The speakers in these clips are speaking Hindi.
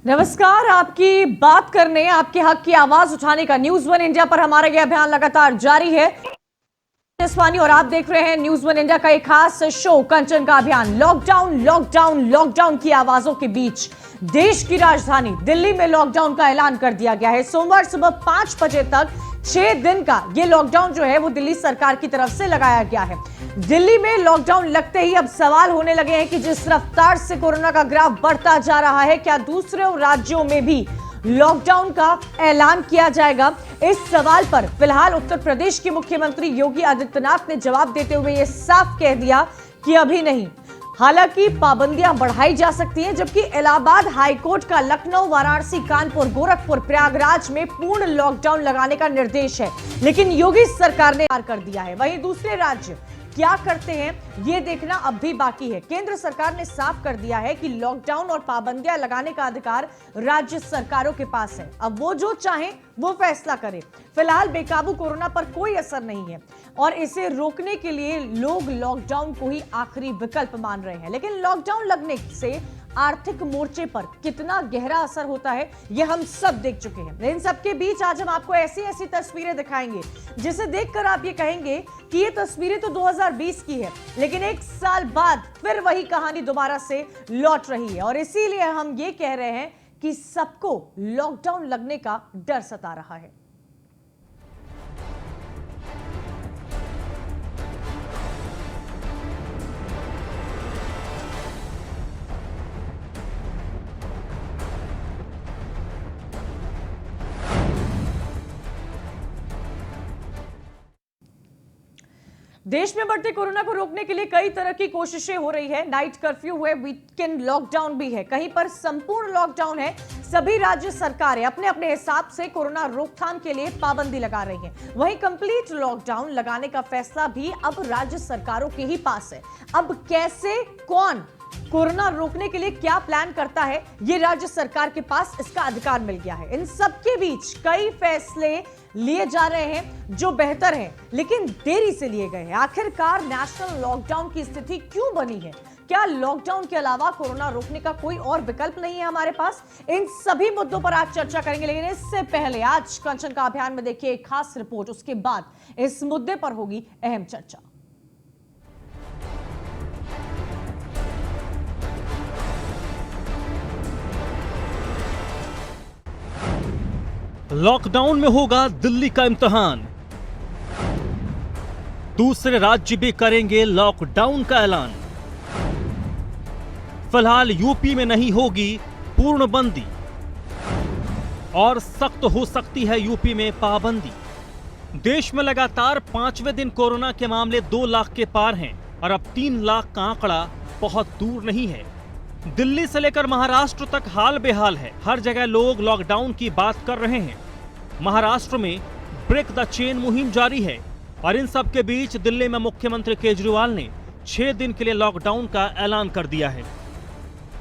नमस्कार। आपकी बात करने, आपके हक की आवाज उठाने का न्यूज वन इंडिया पर हमारा यह अभियान लगातार जारी है। जसवानी और आप देख रहे हैं न्यूज वन इंडिया का एक खास शो कंचन का अभियान। लॉकडाउन लॉकडाउन लॉकडाउन की आवाजों के बीच देश की राजधानी दिल्ली में लॉकडाउन का ऐलान कर दिया गया है। सोमवार सुबह 5 बजे तक 6 दिन का ये लॉकडाउन जो है वो दिल्ली सरकार की तरफ से लगाया गया है। दिल्ली में लॉकडाउन लगते ही अब सवाल होने लगे हैं कि जिस रफ्तार से कोरोना का ग्राफ बढ़ता जा रहा है, क्या दूसरे राज्यों में भी लॉकडाउन का ऐलान किया जाएगा? इस सवाल पर फिलहाल उत्तर प्रदेश के मुख्यमंत्री योगी आदित्यनाथ ने जवाब देते हुए यह साफ कह दिया कि अभी नहीं। हालांकि पाबंदियां बढ़ाई जा सकती हैं, जबकि इलाहाबाद हाईकोर्ट का लखनऊ, वाराणसी, कानपुर, गोरखपुर, प्रयागराज में पूर्ण लॉकडाउन लगाने का निर्देश है, लेकिन योगी सरकार ने कर दिया है। वहीं दूसरे राज्य क्या करते हैं ये देखना अब भी बाकी है। केंद्र सरकार ने साफ कर दिया है कि लॉकडाउन और पाबंदियां लगाने का अधिकार राज्य सरकारों के पास है। अब वो जो चाहें वो फैसला करें। फिलहाल बेकाबू कोरोना पर कोई असर नहीं है और इसे रोकने के लिए लोग लॉकडाउन को ही आखिरी विकल्प मान रहे हैं। लेकिन लॉकडाउन लगने से आर्थिक मोर्चे पर कितना गहरा असर होता है ये हम सब देख चुके हैं। इन सबके बीच आज हम आपको ऐसी ऐसी तस्वीरें दिखाएंगे जिसे देखकर आप ये कहेंगे कि ये तस्वीरें तो 2020 की है, लेकिन 1 साल बाद फिर वही कहानी दोबारा से लौट रही है। और इसीलिए हम ये कह रहे हैं कि सबको लॉकडाउन लगने का डर सता रहा है। देश में बढ़ते कोरोना को रोकने के लिए कई तरह की कोशिशें हो रही है। नाइट कर्फ्यू है, वीकेंड लॉकडाउन भी है, कहीं पर संपूर्ण लॉकडाउन है। सभी राज्य सरकारें अपने अपने हिसाब से कोरोना रोकथाम के लिए पाबंदी लगा रही हैं। वहीं कंप्लीट लॉकडाउन लगाने का फैसला भी अब राज्य सरकारों के ही पास है। अब कैसे, कौन कोरोना रोकने के लिए क्या प्लान करता है, ये राज्य सरकार के पास इसका अधिकार मिल गया है। इन सबके बीच कई फैसले लिए जा रहे हैं जो बेहतर हैं, लेकिन देरी से लिए गए हैं। आखिरकार नेशनल लॉकडाउन की स्थिति क्यों बनी है? क्या लॉकडाउन के अलावा कोरोना रोकने का कोई और विकल्प नहीं है हमारे पास? इन सभी मुद्दों पर आज चर्चा करेंगे, लेकिन इससे पहले आज कंचन का अभियान में देखिए एक खास रिपोर्ट। उसके बाद इस मुद्दे पर होगी अहम चर्चा। लॉकडाउन में होगा दिल्ली का इम्तिहान। दूसरे राज्य भी करेंगे लॉकडाउन का ऐलान। फिलहाल यूपी में नहीं होगी पूर्णबंदी और सख्त हो सकती है यूपी में पाबंदी। देश में लगातार 5वें दिन कोरोना के मामले 2 लाख के पार हैं और अब 3 लाख का आंकड़ा बहुत दूर नहीं है। दिल्ली से लेकर महाराष्ट्र तक हाल बेहाल है। हर जगह लोग लॉकडाउन की बात कर रहे हैं। महाराष्ट्र में ब्रेक द चेन मुहिम जारी है और इन सब के बीच दिल्ली में मुख्यमंत्री केजरीवाल ने 6 दिन के लिए लॉकडाउन का ऐलान कर दिया है।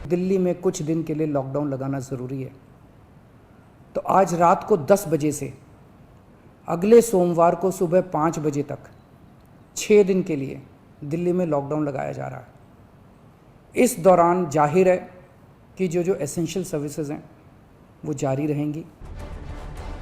दिल्ली में कुछ दिन के लिए लॉकडाउन लगाना ज़रूरी है, तो आज रात को 10 बजे से अगले सोमवार को सुबह 5 बजे तक 6 दिन के लिए दिल्ली में लॉकडाउन लगाया जा रहा है। इस दौरान जाहिर है कि जो एसेंशियल सर्विसेज हैं वो जारी रहेंगी।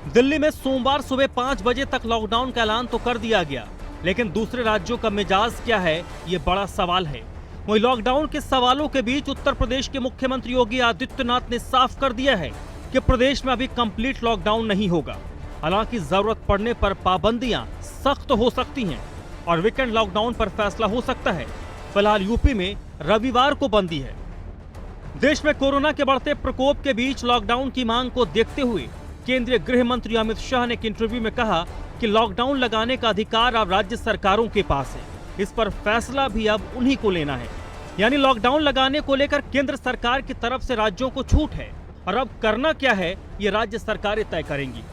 दिल्ली में सोमवार सुबह 5 बजे तक लॉकडाउन का ऐलान तो कर दिया गया, लेकिन दूसरे राज्यों का मिजाज क्या है ये बड़ा सवाल है। वहीं लॉकडाउन के सवालों के बीच उत्तर प्रदेश के मुख्यमंत्री योगी आदित्यनाथ ने साफ कर दिया है कि प्रदेश में अभी कंप्लीट लॉकडाउन नहीं होगा। हालांकि जरूरत पड़ने पर पाबंदियां सख्त हो सकती हैं और वीकेंड लॉकडाउन पर फैसला हो सकता है। फिलहाल यूपी में रविवार को बंदी है। देश में कोरोना के बढ़ते प्रकोप के बीच लॉकडाउन की मांग को देखते हुए केंद्रीय गृह मंत्री अमित शाह ने एक इंटरव्यू में कहा कि लॉकडाउन लगाने का अधिकार अब राज्य सरकारों के पास है। इस पर फैसला भी अब उन्हीं को लेना है। यानी लॉकडाउन लगाने को लेकर केंद्र सरकार की तरफ से राज्यों को छूट है और अब करना क्या है ये राज्य सरकारें तय करेंगी,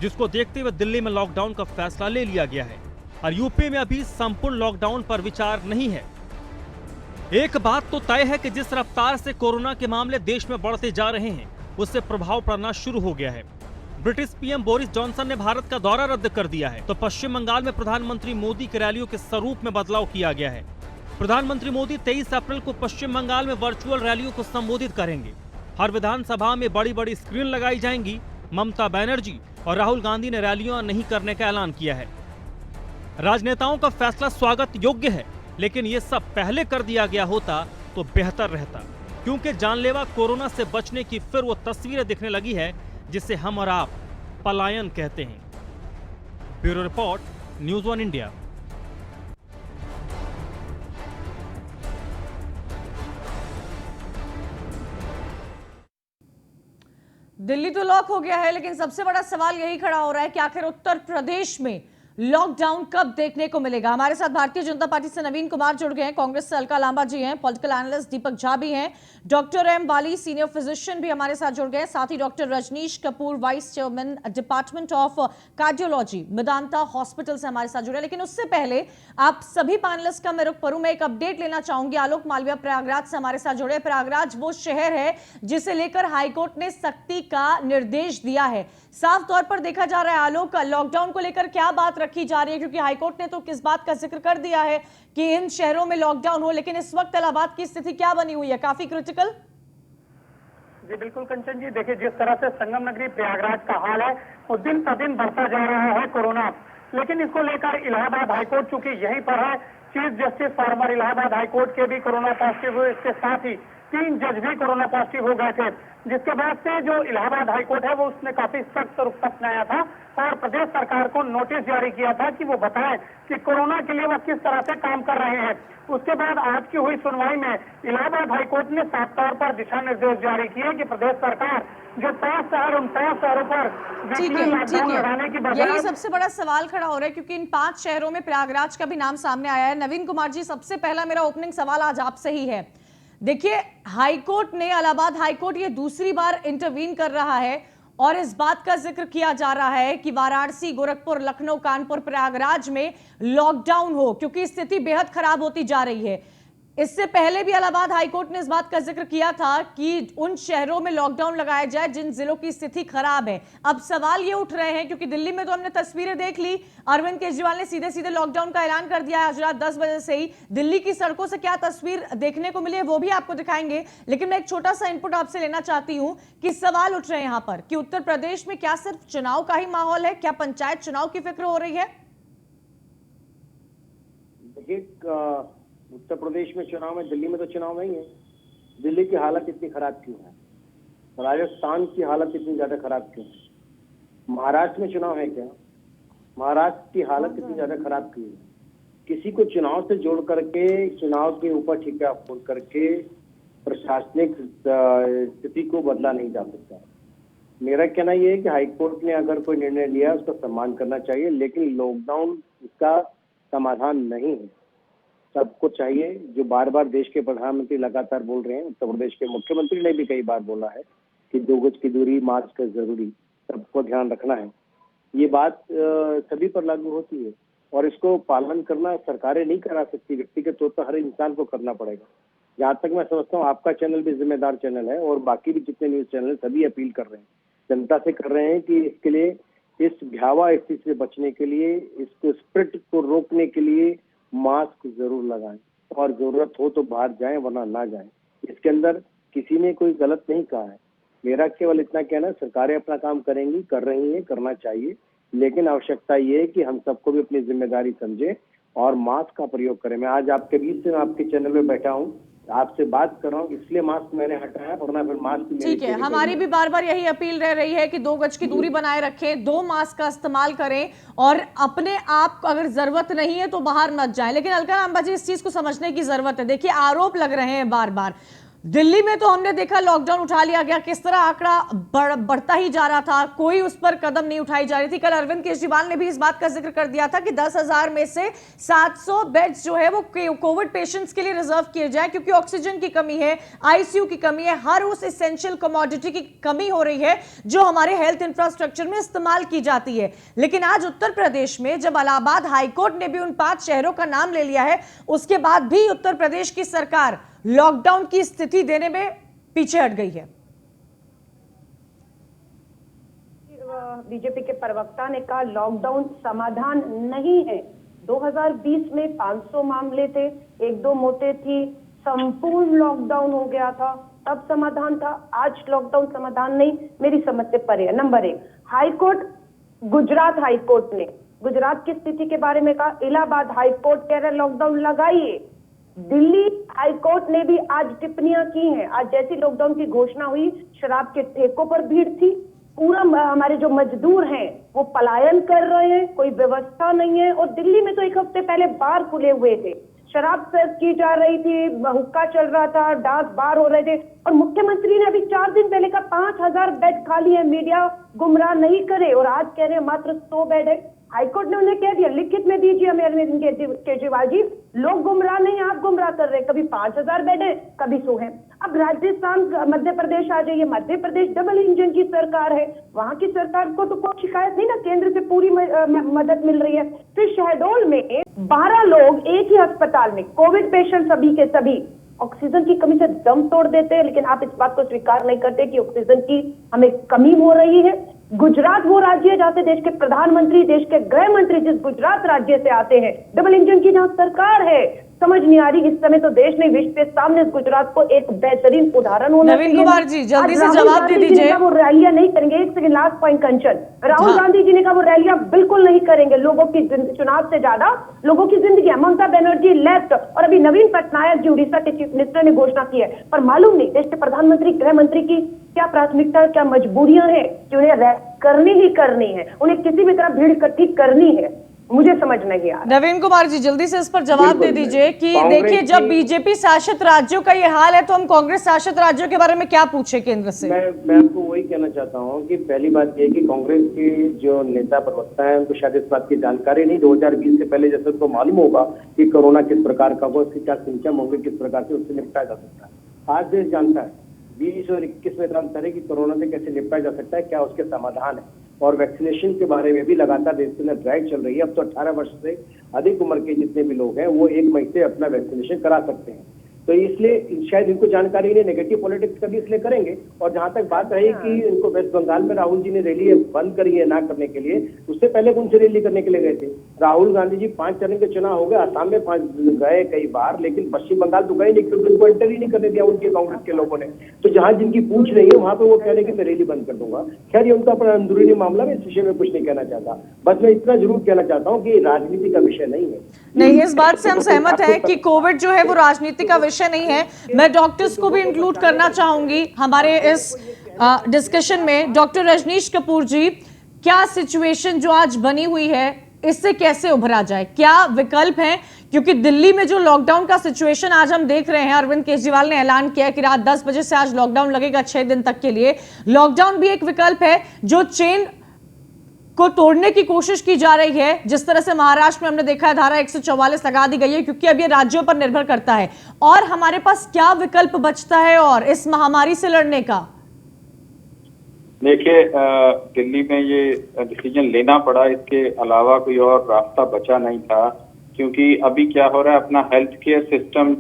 जिसको देखते हुए दिल्ली में लॉकडाउन का फैसला ले लिया गया है और यूपी में अभी संपूर्ण लॉकडाउन पर विचार नहीं है। एक बात तो तय है कि जिस रफ्तार से कोरोना के मामले देश में बढ़ते जा रहे हैं उससे प्रभाव पड़ना शुरू हो गया है। ब्रिटिश पीएम बोरिस जॉनसन ने भारत का दौरा रद्द कर दिया है, तो पश्चिम बंगाल में प्रधानमंत्री मोदी की रैलियों के स्वरूप में बदलाव किया गया है। प्रधानमंत्री मोदी 23 अप्रैल को पश्चिम बंगाल में वर्चुअल रैलियों को संबोधित करेंगे। हर विधानसभा में बड़ी बड़ी स्क्रीन लगाई जाएंगी। ममता बनर्जी और राहुल गांधी ने रैलियां नहीं करने का ऐलान किया है। राजनेताओं का फैसला स्वागत योग्य है, लेकिन ये सब पहले कर दिया गया होता तो बेहतर रहता, क्योंकि जानलेवा कोरोना से बचने की फिर वो तस्वीरें दिखने लगी है जिसे हम और आप पलायन कहते हैं। Bureau report, news 1 India. Delhi तो लॉक हो गया है, लेकिन सबसे बड़ा सवाल यही खड़ा हो रहा है कि आखिर उत्तर प्रदेश में लॉकडाउन कब देखने को मिलेगा। हमारे साथ भारतीय जनता पार्टी से नवीन कुमार जुड़ गए हैं, कांग्रेस से अलका लांबा जी हैं, पॉलिटिकल एनालिस्ट दीपक झा भी हैं, डॉक्टर एम वाली सीनियर फिजिशियन भी हमारे साथ जुड़ गए हैं, साथ ही doctor Rajneesh Kapoor vice chairman department of cardiology Medanta hospital से हमारे साथ जुड़े। लेकिन उससे पहले आप सभी पैनलिस्ट का मैं रुख करूं, मैं एक अपडेट लेना चाहूंगी। आलोक मालविया प्रयागराज से हमारे साथ जुड़े। प्रयागराज वो शहर है जिसे लेकर हाईकोर्ट ने सख्ती का निर्देश दिया है। साफ तौर पर देखा जा रहा है आलोक, लॉकडाउन को लेकर क्या बात रखी जा रही है, क्योंकि हाईकोर्ट ने तो किस बात का जिक्र कर दिया है कि इन शहरों में लॉकडाउन हो, लेकिन इस वक्त इलाहाबाद की स्थिति क्या बनी हुई है, काफी क्रिटिकल। जी बिल्कुल कंचन जी, देखिए जिस तरह से संगम नगरी प्रयागराज का हाल है वो दिन पर दिन बढ़ता जा रहा है कोरोना, लेकिन इसको लेकर इलाहाबाद हाईकोर्ट चूंकि यहीं पर है, chief justice farmer Allahabad high court के भी कोरोना पॉजिटिव हुए, इसके साथ ही 3 जज भी कोरोना पॉजिटिव हो गए थे, जिसके बाद से जो इलाहाबाद हाईकोर्ट है वो उसने काफी सख्त रुख अपनाया था और प्रदेश सरकार को नोटिस जारी किया था कि वो बताएं कि कोरोना के लिए वो किस तरह से काम कर रहे हैं। उसके बाद आज की हुई सुनवाई में इलाहाबाद हाईकोर्ट ने साफ तौर पर दिशा निर्देश जारी किए कि प्रदेश सरकार जो 5 शहर उन 5 शहरों पर लॉकडाउन लगाने की बजाय, यही सबसे बड़ा सवाल खड़ा हो रहा है, क्योंकि इन 5 शहरों में प्रयागराज का भी नाम सामने आया है। नवीन कुमार जी, सबसे पहला मेरा ओपनिंग सवाल आज आपसे ही है। देखिए, हाईकोर्ट ने, इलाहाबाद हाईकोर्ट ये दूसरी बार इंटरवीन कर रहा है और इस बात का जिक्र किया जा रहा है कि वाराणसी, गोरखपुर, लखनऊ, कानपुर, प्रयागराज में लॉकडाउन हो, क्योंकि स्थिति बेहद खराब होती जा रही है। इससे पहले भी इलाहाबाद हाईकोर्ट ने इस बात का जिक्र किया था कि उन शहरों में लॉकडाउन लगाया जाए जिन जिलों की स्थिति खराब है। अब सवाल ये उठ रहे हैं, क्योंकि दिल्ली में तो हमने तस्वीरें देख ली, अरविंद केजरीवाल ने सीधे सीधे लॉकडाउन का ऐलान कर दिया है आज रात 10 बजे से ही। दिल्ली की सड़कों से क्या तस्वीर देखने को मिली है वो भी आपको दिखाएंगे, लेकिन मैं एक छोटा सा इनपुट आपसे लेना चाहती हूं कि सवाल उठ रहे हैं यहां पर कि उत्तर प्रदेश में क्या सिर्फ चुनाव का ही माहौल है, क्या पंचायत चुनाव की फिक्र हो रही है? उत्तर प्रदेश में चुनाव है, दिल्ली में तो चुनाव नहीं है। दिल्ली की हालत इतनी खराब क्यों है? राजस्थान की हालत इतनी ज्यादा खराब क्यों है? महाराष्ट्र में चुनाव है क्या? महाराष्ट्र की हालत इतनी ज्यादा खराब क्यों है? किसी को चुनाव से जोड़ करके, चुनाव के ऊपर ठिका फोड़ करके प्रशासनिक स्थिति को बदला नहीं जा सकता। मेरा कहना यह है कि हाईकोर्ट ने अगर कोई निर्णय लिया उसका सम्मान करना चाहिए, लेकिन लॉकडाउन इसका समाधान नहीं है। सबको चाहिए, जो बार बार देश के प्रधानमंत्री लगातार बोल रहे हैं, उत्तर प्रदेश के मुख्यमंत्री ने भी कई बार बोला है कि 2 गज की दूरी, मास्क जरूरी, सबको ध्यान रखना है। ये बात सभी पर लागू होती है और इसको पालन करना सरकारें नहीं करा सकती, व्यक्तिगत तौर पर हर इंसान को करना पड़ेगा। जहाँ तक मैं समझता हूँ आपका चैनल भी जिम्मेदार चैनल है और बाकी भी जितने न्यूज चैनल सभी अपील कर रहे हैं, जनता से कर रहे हैं कि इसके लिए, इस भयावह स्थिति से बचने के लिए, इसको स्प्रेड को रोकने के लिए मास्क जरूर लगाएं और जरूरत हो तो बाहर जाएं, वरना ना जाएं। इसके अंदर किसी ने कोई गलत नहीं कहा है। मेरा केवल इतना कहना है, सरकारें अपना काम करेंगी, कर रही हैं, करना चाहिए, लेकिन आवश्यकता ये है कि हम सबको भी अपनी जिम्मेदारी समझें और मास्क का प्रयोग करें। मैं आज आपके बीच से, मैं आपके चैनल में बैठा हूँ, आपसे बात कर रहा हूँ, इसलिए मास्क मैंने हटाया, वरना फिर मास्क ठीक है। हमारी भी बार बार यही अपील रह रही है कि 2 गज की दूरी बनाए रखें, 2 मास्क का इस्तेमाल करें और अपने आप अगर जरूरत नहीं है तो बाहर मत जाएं। लेकिन अलका लांबा जी, इस चीज को समझने की जरूरत है। देखिए, आरोप लग रहे हैं बार बार। दिल्ली में तो हमने देखा लॉकडाउन उठा लिया गया, किस तरह आंकड़ा बढ़ता ही जा रहा था, कोई उस पर कदम नहीं उठाई जा रही थी। कल अरविंद केजरीवाल ने भी इस बात का जिक्र कर दिया था कि 10,000 में से 700 बेड्स जो है वो कोविड पेशेंट्स के लिए रिजर्व किए जाए, क्योंकि ऑक्सीजन की कमी है, आईसीयू की कमी है, हर उस एसेंशियल कमोडिटी की कमी हो रही है जो हमारे हेल्थ इंफ्रास्ट्रक्चर में इस्तेमाल की जाती है। लेकिन आज उत्तर प्रदेश में जब इलाहाबाद हाईकोर्ट ने भी उन 5 शहरों का नाम ले लिया है, उसके बाद भी उत्तर प्रदेश की सरकार लॉकडाउन की स्थिति देने में पीछे हट गई है। बीजेपी के प्रवक्ता ने कहा लॉकडाउन समाधान नहीं है। 2020 में 500 मामले थे, 1-2 मौतें थी, संपूर्ण लॉकडाउन हो गया था तब समाधान था, आज लॉकडाउन समाधान नहीं, मेरी समझ से परे है। नंबर 1, हाईकोर्ट, गुजरात हाईकोर्ट ने गुजरात की स्थिति के बारे में कहा, इलाहाबाद हाईकोर्ट कह रहे लॉकडाउन लगाइए, दिल्ली हाईकोर्ट ने भी आज टिप्पणियां की हैं। आज जैसी लॉकडाउन की घोषणा हुई, शराब के ठेकों पर भीड़ थी, पूरा हमारे जो मजदूर हैं वो पलायन कर रहे हैं, कोई व्यवस्था नहीं है। और दिल्ली में तो एक हफ्ते पहले बार खुले हुए थे, शराब सर्व की जा रही थी, हुक्का चल रहा था, डांस बार हो रहे थे। और मुख्यमंत्री ने अभी 4 दिन पहले का 5000 बेड खाली है, मीडिया गुमराह नहीं करे, और आज कह रहे हैं मात्र 100 बेड है। हाईकोर्ट ने उन्हें कह दिया, लिखित में दीजिए हमें अरविंद केजरीवाल जी, लोग गुमराह नहीं, आप गुमराह कर रहे हैं, कभी 5000 बेड है, कभी 100 है। अब राजस्थान, मध्य प्रदेश आ जाइए, मध्य प्रदेश डबल इंजन की सरकार है, वहां की सरकार को तो कोई शिकायत नहीं ना, केंद्र से पूरी मदद मिल रही है। फिर शहडोल में 12 लोग एक ही अस्पताल में, कोविड पेशेंट सभी के सभी, ऑक्सीजन की कमी से दम तोड़ देते हैं, लेकिन आप इस बात को स्वीकार नहीं करते कि ऑक्सीजन की हमें कमी हो रही है। गुजरात वो राज्य है जहां से देश के प्रधानमंत्री, देश के गृह मंत्री जिस गुजरात राज्य से आते हैं, डबल इंजन की जहां सरकार है, समझ नहीं आ रही। इस समय तो देश ने विश्व के सामने गुजरात को एक बेहतरीन उदाहरण होना चाहिए। नवीन कुमार जी, जल्दी से जवाब दे दीजिए। वो रैलियां नहीं करेंगे, एक सेकंड, लास्ट पॉइंट कंचन, राहुल गांधी जी ने कहा वो रैलियां बिल्कुल नहीं करेंगे, लोगों की चुनाव से ज्यादा लोगों की जिंदगी। ममता बनर्जी लेफ्ट, और अभी नवीन पटनायक जी उड़ीसा के चीफ मिनिस्टर ने घोषणा की है, पर मालूम नहीं देश के प्रधानमंत्री, गृह मंत्री की क्या प्राथमिकता, क्या मजबूरियां हैं कि उन्हें करनी ही करनी है, उन्हें किसी भी तरह भीड़ इकट्ठी करनी है, मुझे समझ नहीं आ रहा। नवीन कुमार जी, जल्दी से इस पर जवाब दे दीजिए कि देखिए, जब बीजेपी शासित राज्यों का ये हाल है तो हम कांग्रेस शासित राज्यों के बारे में क्या पूछे केंद्र से? मैं आपको वही कहना चाहता हूँ कि पहली बात यह कि कांग्रेस के जो नेता प्रवक्ता हैं उनको शायद इस बात की जानकारी नहीं, 2020 से पहले जैसे उनको मालूम होगा कि कोरोना किस प्रकार का हो, उसके क्या सिम्टम होंगे, किस प्रकार से उससे निपटा जा सकता है। आज देश जानता है 20 और 21 में अंतर है कि कोरोना से कैसे निपटा जा सकता है, क्या उसके समाधान है। और वैक्सीनेशन के बारे में भी लगातार देश के अंदर ड्राइव चल रही है। अब तो 18 वर्ष से अधिक उम्र के जितने भी लोग हैं वो 1 मई से अपना वैक्सीनेशन करा सकते हैं। तो इसलिए शायद इनको जानकारी नहीं, नेगेटिव पॉलिटिक्स कभी इसलिए करेंगे। और जहां तक बात रही कि इनको वेस्ट बंगाल में राहुल जी ने रैली बंद करी है ना करने के लिए, उससे पहले कौन सी रैली करने के लिए गए थे? राहुल गांधी जी 5 चरण के चुनाव हो गए, आसाम में 5 गए कई बार, लेकिन पश्चिम बंगाल तो गए नहीं क्योंकि उनको एंटर ही नहीं करने दिया उनके कांग्रेस के लोगों ने। तो जहां जिनकी पूछ नहीं है वहां पे वो कह रहे कि मैं रैली बंद कर दूंगा। खैर ये उनका अपना अंदरूनी मामला, में इस विषय में कुछ नहीं कहना चाहता। बस मैं इतना जरूर कहना चाहता हूँ कि राजनीति का विषय नहीं है। नहीं, इस बात से हम सहमत हैं कि कोविड जो है वो राजनीति का विषय नहीं है। मैं डॉक्टर्स को भी इंक्लूड करना चाहूंगी हमारे इस डिस्कशन में। डॉक्टर रजनीश कपूर जी, क्या सिचुएशन जो आज बनी हुई है इससे कैसे उभरा जाए, क्या विकल्प हैं? क्योंकि दिल्ली में जो लॉकडाउन का सिचुएशन आज हम देख रहे हैं, अरविंद केजरीवाल ने ऐलान किया कि रात 10 बजे से आज लॉकडाउन लगेगा 6 दिन तक के लिए। लॉकडाउन भी एक विकल्प है जो चेन को तोड़ने की कोशिश की जा रही है। जिस तरह से महाराष्ट्र में हमने देखा है धारा 144 लगा दी गई है, क्योंकि अब ये राज्यों पर निर्भर करता है। और हमारे पास क्या विकल्प बचता है और इस महामारी से लड़ने का? देखिए, दिल्ली में ये डिसीजन लेना पड़ा, इसके अलावा कोई और रास्ता बचा नहीं था। क्योंकि अभी क्या हो रहा है, अपना हेल्थ केयर सिस्टम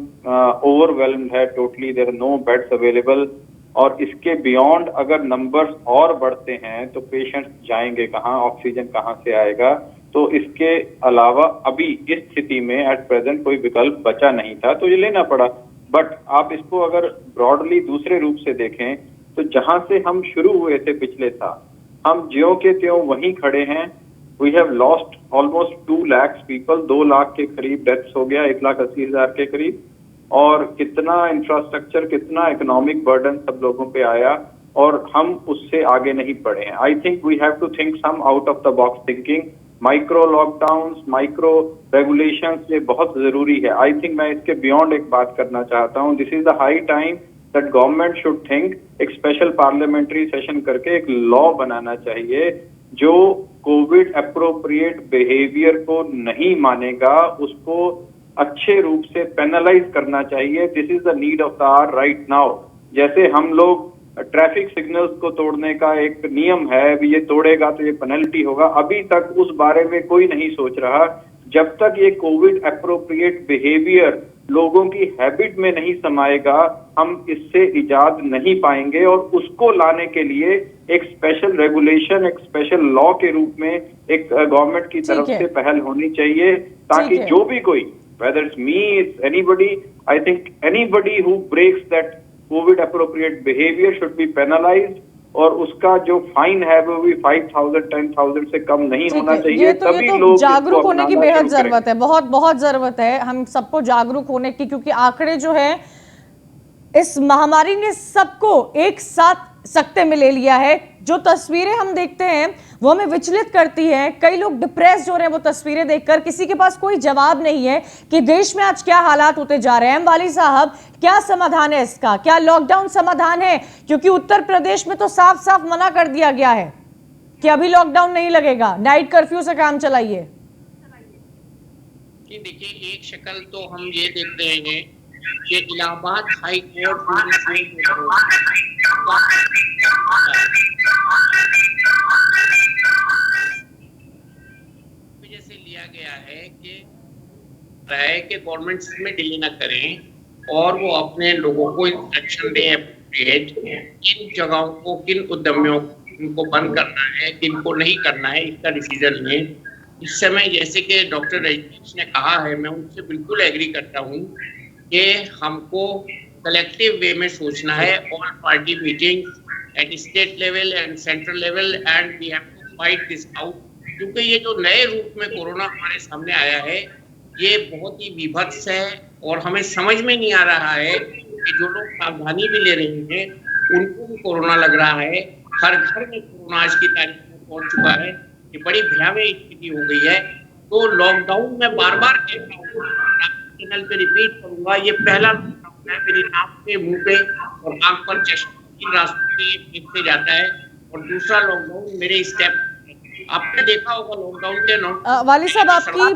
ओवरवेल्म्ड है totally, there are no beds available. और इसके बियॉन्ड अगर नंबर्स और बढ़ते हैं तो पेशेंट्स जाएंगे कहाँ, ऑक्सीजन कहाँ से आएगा? तो इसके अलावा अभी इस स्थिति में एट प्रेजेंट कोई विकल्प बचा नहीं था, तो ये लेना पड़ा। बट आप इसको अगर ब्रॉडली दूसरे रूप से देखें तो जहां से हम शुरू हुए थे पिछले साल, हम ज्यों के त्यों वहीं खड़े हैं। We have lost almost 2 lakh people, 2 lakh के करीब डेथ्स हो गया, 1,80,000 के करीब। और कितना इंफ्रास्ट्रक्चर, कितना इकोनॉमिक बर्डन सब लोगों पे आया, और हम उससे आगे नहीं बढ़े हैं। I think we have to think some out of the box thinking. Micro lockdowns, micro regulations, ये बहुत जरूरी है। आई थिंक मैं इसके बियॉन्ड एक बात करना चाहता हूँ। This is the high time that government should think, एक स्पेशल पार्लियामेंट्री सेशन करके एक लॉ बनाना चाहिए जो कोविड अप्रोप्रिएट बिहेवियर को नहीं मानेगा, उसको अच्छे रूप से पेनलाइज करना चाहिए। This is the need of the hour right now. जैसे हम लोग ट्रैफिक सिग्नल्स को तोड़ने का एक नियम है, अभी ये तोड़ेगा तो ये पेनल्टी होगा, अभी तक उस बारे में कोई नहीं सोच रहा। जब तक ये कोविड अप्रोप्रिएट बिहेवियर लोगों की हैबिट में नहीं समाएगा, हम इससे इजाद नहीं पाएंगे। और उसको लाने के लिए एक स्पेशल रेगुलेशन, एक स्पेशल लॉ के रूप में एक गवर्नमेंट की तरफ से पहल होनी चाहिए, ताकि जो भी कोई, whether it's me, it's anybody, I think anybody who breaks that Covid appropriate behaviour should be penalised और उसका जो फाइन है वो भी 5,000 10,000 से कम नहीं ठीक होना है, चाहिए। ये तो लोग जागरूक इसको होने की अपनाना बेहद शुरू करेंगे। जरूरत है, बहुत बहुत जरूरत है हम सबको जागरूक होने की, क्योंकि आंकड़े जो है इस महामारी ने सबको एक साथ सकते में ले लिया है। जो तस्वीरें हम देखते हैं वो हमें विचलित करती हैं। कई लोग डिप्रेस्ड हो रहे हैं वो तस्वीरें देखकर, किसी के पास कोई जवाब नहीं है कि देश में आज क्या हालात होते जा रहे हैं। वाली साहब, क्या समाधान है इसका? क्या लॉकडाउन समाधान है? क्योंकि उत्तर प्रदेश में तो साफ साफ मना कर दिया गया है कि अभी लॉकडाउन नहीं लगेगा, नाइट कर्फ्यू से काम चलाइए। देखिए, एक शक्ल तो हम ये देख रहे हैं कि इलाहाबाद हाई कोर्ट जैसे लिया गया है कि गवर्नमेंट इसमें डिले ना करें और वो अपने लोगों को इंस्ट्रक्शन दे किन जगहों को, किन उद्यमियों को बंद करना है, किन को नहीं करना है, इसका डिसीजन लें। इस समय जैसे कि डॉक्टर रजनीश ने कहा है, मैं उनसे बिल्कुल एग्री करता हूँ कि हमको कलेक्टिव वे में सोचना है, all party meeting at state level and central level, and we have to fight this out. क्योंकि ये जो नए रूप में कोरोना हमारे सामने आया है ये बहुत ही विभत्स है और हमें समझ में नहीं आ रहा है कि जो लोग सावधानी भी ले रहे हैं उनको भी कोरोना लग रहा है। हर घर में कोरोना आज की तारीख में पहुंच चुका है, ये बड़ी भयावह स्थिति हो गई है। तो लॉकडाउन में बार बार कहता हूँ, चैनल पे रिपीट करूंगा, ये पहला लॉकडाउन है। मेरी नाक पे, मुंह पे और आंख पर चश्मा रास्तों पे फेंकते जाता है। और दूसरा लॉकडाउन मेरे स्टेप, आपने देखा होगा लॉकडाउन के वाली साहब, आपकी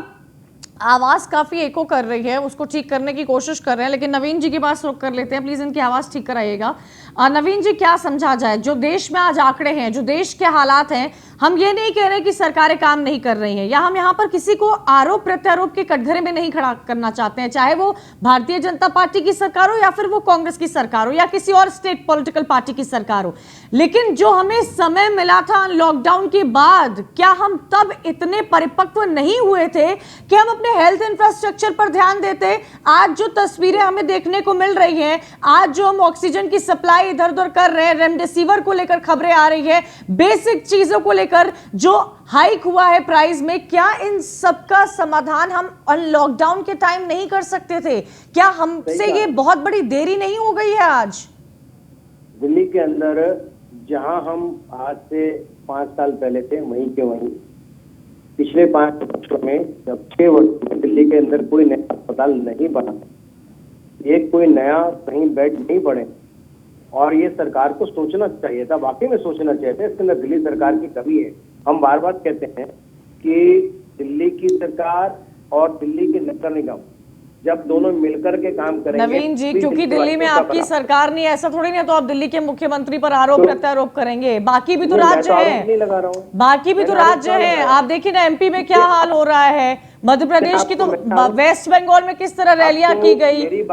आवाज काफी एको कर रही है, उसको ठीक करने की कोशिश कर रहे हैं, लेकिन नवीन जी के पास रुक कर लेते हैं। प्लीज इनकी आवाज ठीक कराइएगा। नवीन जी, क्या समझा जाए? जो देश में आज आंकड़े हैं, जो देश के हालात हैं, हम ये नहीं कह रहे कि सरकारें काम नहीं कर रही हैं, या हम यहाँ पर किसी को आरोप प्रत्यारोप के कटघरे में नहीं खड़ा करना चाहते हैं, चाहे वो भारतीय जनता पार्टी की सरकार हो या फिर वो कांग्रेस की सरकार हो या किसी और स्टेट पॉलिटिकल पार्टी की सरकार हो। लेकिन जो हमें समय मिला था लॉकडाउन के बाद, क्या हम तब इतने परिपक्व नहीं हुए थे कि हम अपने हेल्थ इंफ्रास्ट्रक्चर पर ध्यान देते? आज जो तस्वीरें हमें देखने को मिल रही हैं, आज जो हम ऑक्सीजन की सप्लाई इधर उधर कर रहे हैं, रेमडेसिविर को लेकर खबरें आ रही है, बेसिक चीजों को लेकर जो हाइक हुआ है प्राइस में, क्या इन सब का समाधान हम लॉकडाउन के टाइम नहीं कर सकते थे? क्या हमसे ये बहुत बड़ी देरी नहीं हो गई है? आज दिल्ली के अंदर जहां हम आज से 5 साल पहले थे, वहीं के वहीं पिछले 5 वर्षों में, जब 6 वर्षों में दिल्ली के अंदर कोई नया अस्पताल नहीं बना, एक कोई नया कहीं बेड नहीं बढ़े, और ये सरकार को सोचना चाहिए था, वाकई में सोचना चाहिए था। इसके अंदर दिल्ली सरकार की कमी है। हम बार बार कहते हैं कि दिल्ली की सरकार और दिल्ली के नगर निगम जब दोनों मिलकर के काम करेंगे। नवीन जी, क्योंकि दिल्ली में आपकी सरकार नहीं, ऐसा थोड़ी नहीं, तो आप दिल्ली के मुख्यमंत्री पर आरोप प्रत्यारोप करेंगे। बाकी भी तो राज्य हैं, बाकी भी तो राज्य हैं। आप देखिए ना, एमपी में क्या हाल हो रहा है, मध्य प्रदेश की तो, वेस्ट बंगाल में किस तरह रैलियां की गई,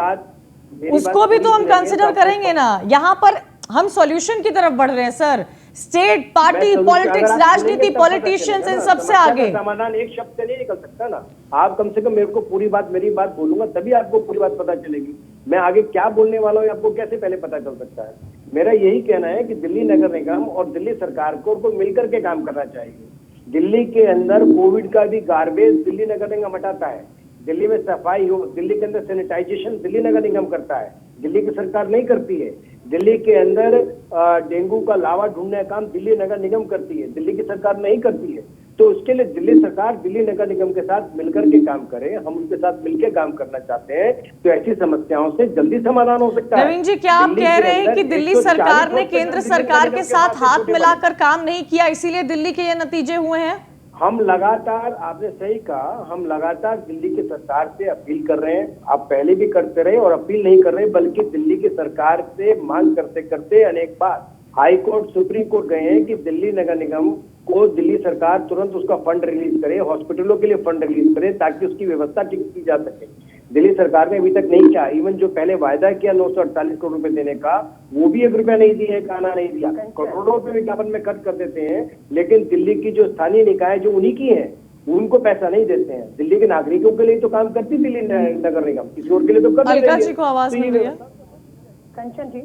उसको भी तो हम कंसिडर करेंगे ना। यहाँ पर हम सॉल्यूशन की तरफ बढ़ रहे हैं सर। स्टेट पार्टी पॉलिटिक्स, राजनीति, पॉलिटिशियंस, इन सबसे आगे समाधान एक शब्द से नहीं निकल सकता ना। आप कम से कम मेरे को पूरी बात, मेरी बात बोलूंगा तभी आपको पूरी बात पता चलेगी। मैं आगे क्या बोलने वाला हूँ आपको कैसे पहले पता चल सकता है? मेरा यही कहना है कि दिल्ली नगर निगम और दिल्ली सरकार को मिलकर के काम करना चाहिए। दिल्ली के अंदर कोविड का भी गार्बेज दिल्ली नगर निगम हटाता है, दिल्ली में सफाई हो, दिल्ली के अंदर सैनिटाइजेशन दिल्ली नगर निगम करता है, दिल्ली की सरकार नहीं करती है। दिल्ली के अंदर डेंगू का लावा ढूंढने का काम दिल्ली नगर निगम करती है, दिल्ली की सरकार नहीं करती है। तो उसके लिए दिल्ली सरकार दिल्ली नगर निगम के साथ मिलकर के काम करे। हम उनके साथ मिलकर काम करना चाहते हैं, तो ऐसी समस्याओं से जल्दी समाधान हो सकता है। नवीन जी, क्या आप कह रहे हैं कि दिल्ली सरकार ने केंद्र सरकार के साथ हाथ मिलाकर काम नहीं किया, इसीलिए दिल्ली के ये नतीजे हुए हैं? हम लगातार, आपने सही कहा, हम लगातार दिल्ली की सरकार से अपील कर रहे हैं। आप पहले भी करते रहे और अपील नहीं कर रहे, बल्कि दिल्ली की सरकार से मांग करते करते अनेक बार हाई कोर्ट, सुप्रीम कोर्ट गए हैं कि दिल्ली नगर निगम को दिल्ली सरकार तुरंत उसका फंड रिलीज करे, हॉस्पिटलों के लिए फंड रिलीज करे, ताकि उसकी व्यवस्था की जा सके। दिल्ली सरकार ने अभी तक नहीं किया। इवन जो पहले वायदा किया 948 करोड़ रुपए देने का, वो भी 1 रुपया नहीं दिए, काना नहीं दिया। करोड़ों रुपए विज्ञापन में खर्च कर देते हैं, लेकिन दिल्ली की जो स्थानीय निकाय जो उन्हीं की है, उनको पैसा नहीं देते हैं। दिल्ली के नागरिकों के लिए तो काम करती दिल्ली नगर निगम, किसी और के लिए तो कर नहीं रही है। अलका जी को आवाज मिल रही है? कंचन जी,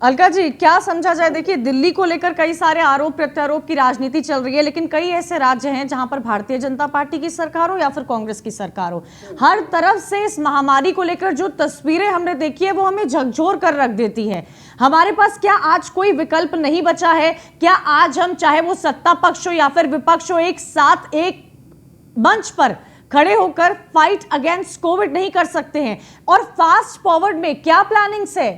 अलका जी, क्या समझा जाए? देखिए, दिल्ली को लेकर कई सारे आरोप प्रत्यारोप की राजनीति चल रही है, लेकिन कई ऐसे राज्य हैं जहां पर भारतीय जनता पार्टी की सरकार हो या फिर कांग्रेस की सरकार हो, हर तरफ से इस महामारी को लेकर जो तस्वीरें हमने देखी है वो हमें झकझोर कर रख देती है। हमारे पास क्या आज कोई विकल्प नहीं बचा है? क्या आज हम, चाहे वो सत्ता पक्ष हो या फिर विपक्ष हो, एक साथ एक मंच पर खड़े होकर फाइट अगेंस्ट कोविड नहीं कर सकते हैं? और फास्ट फॉरवर्ड में क्या प्लानिंग्स है?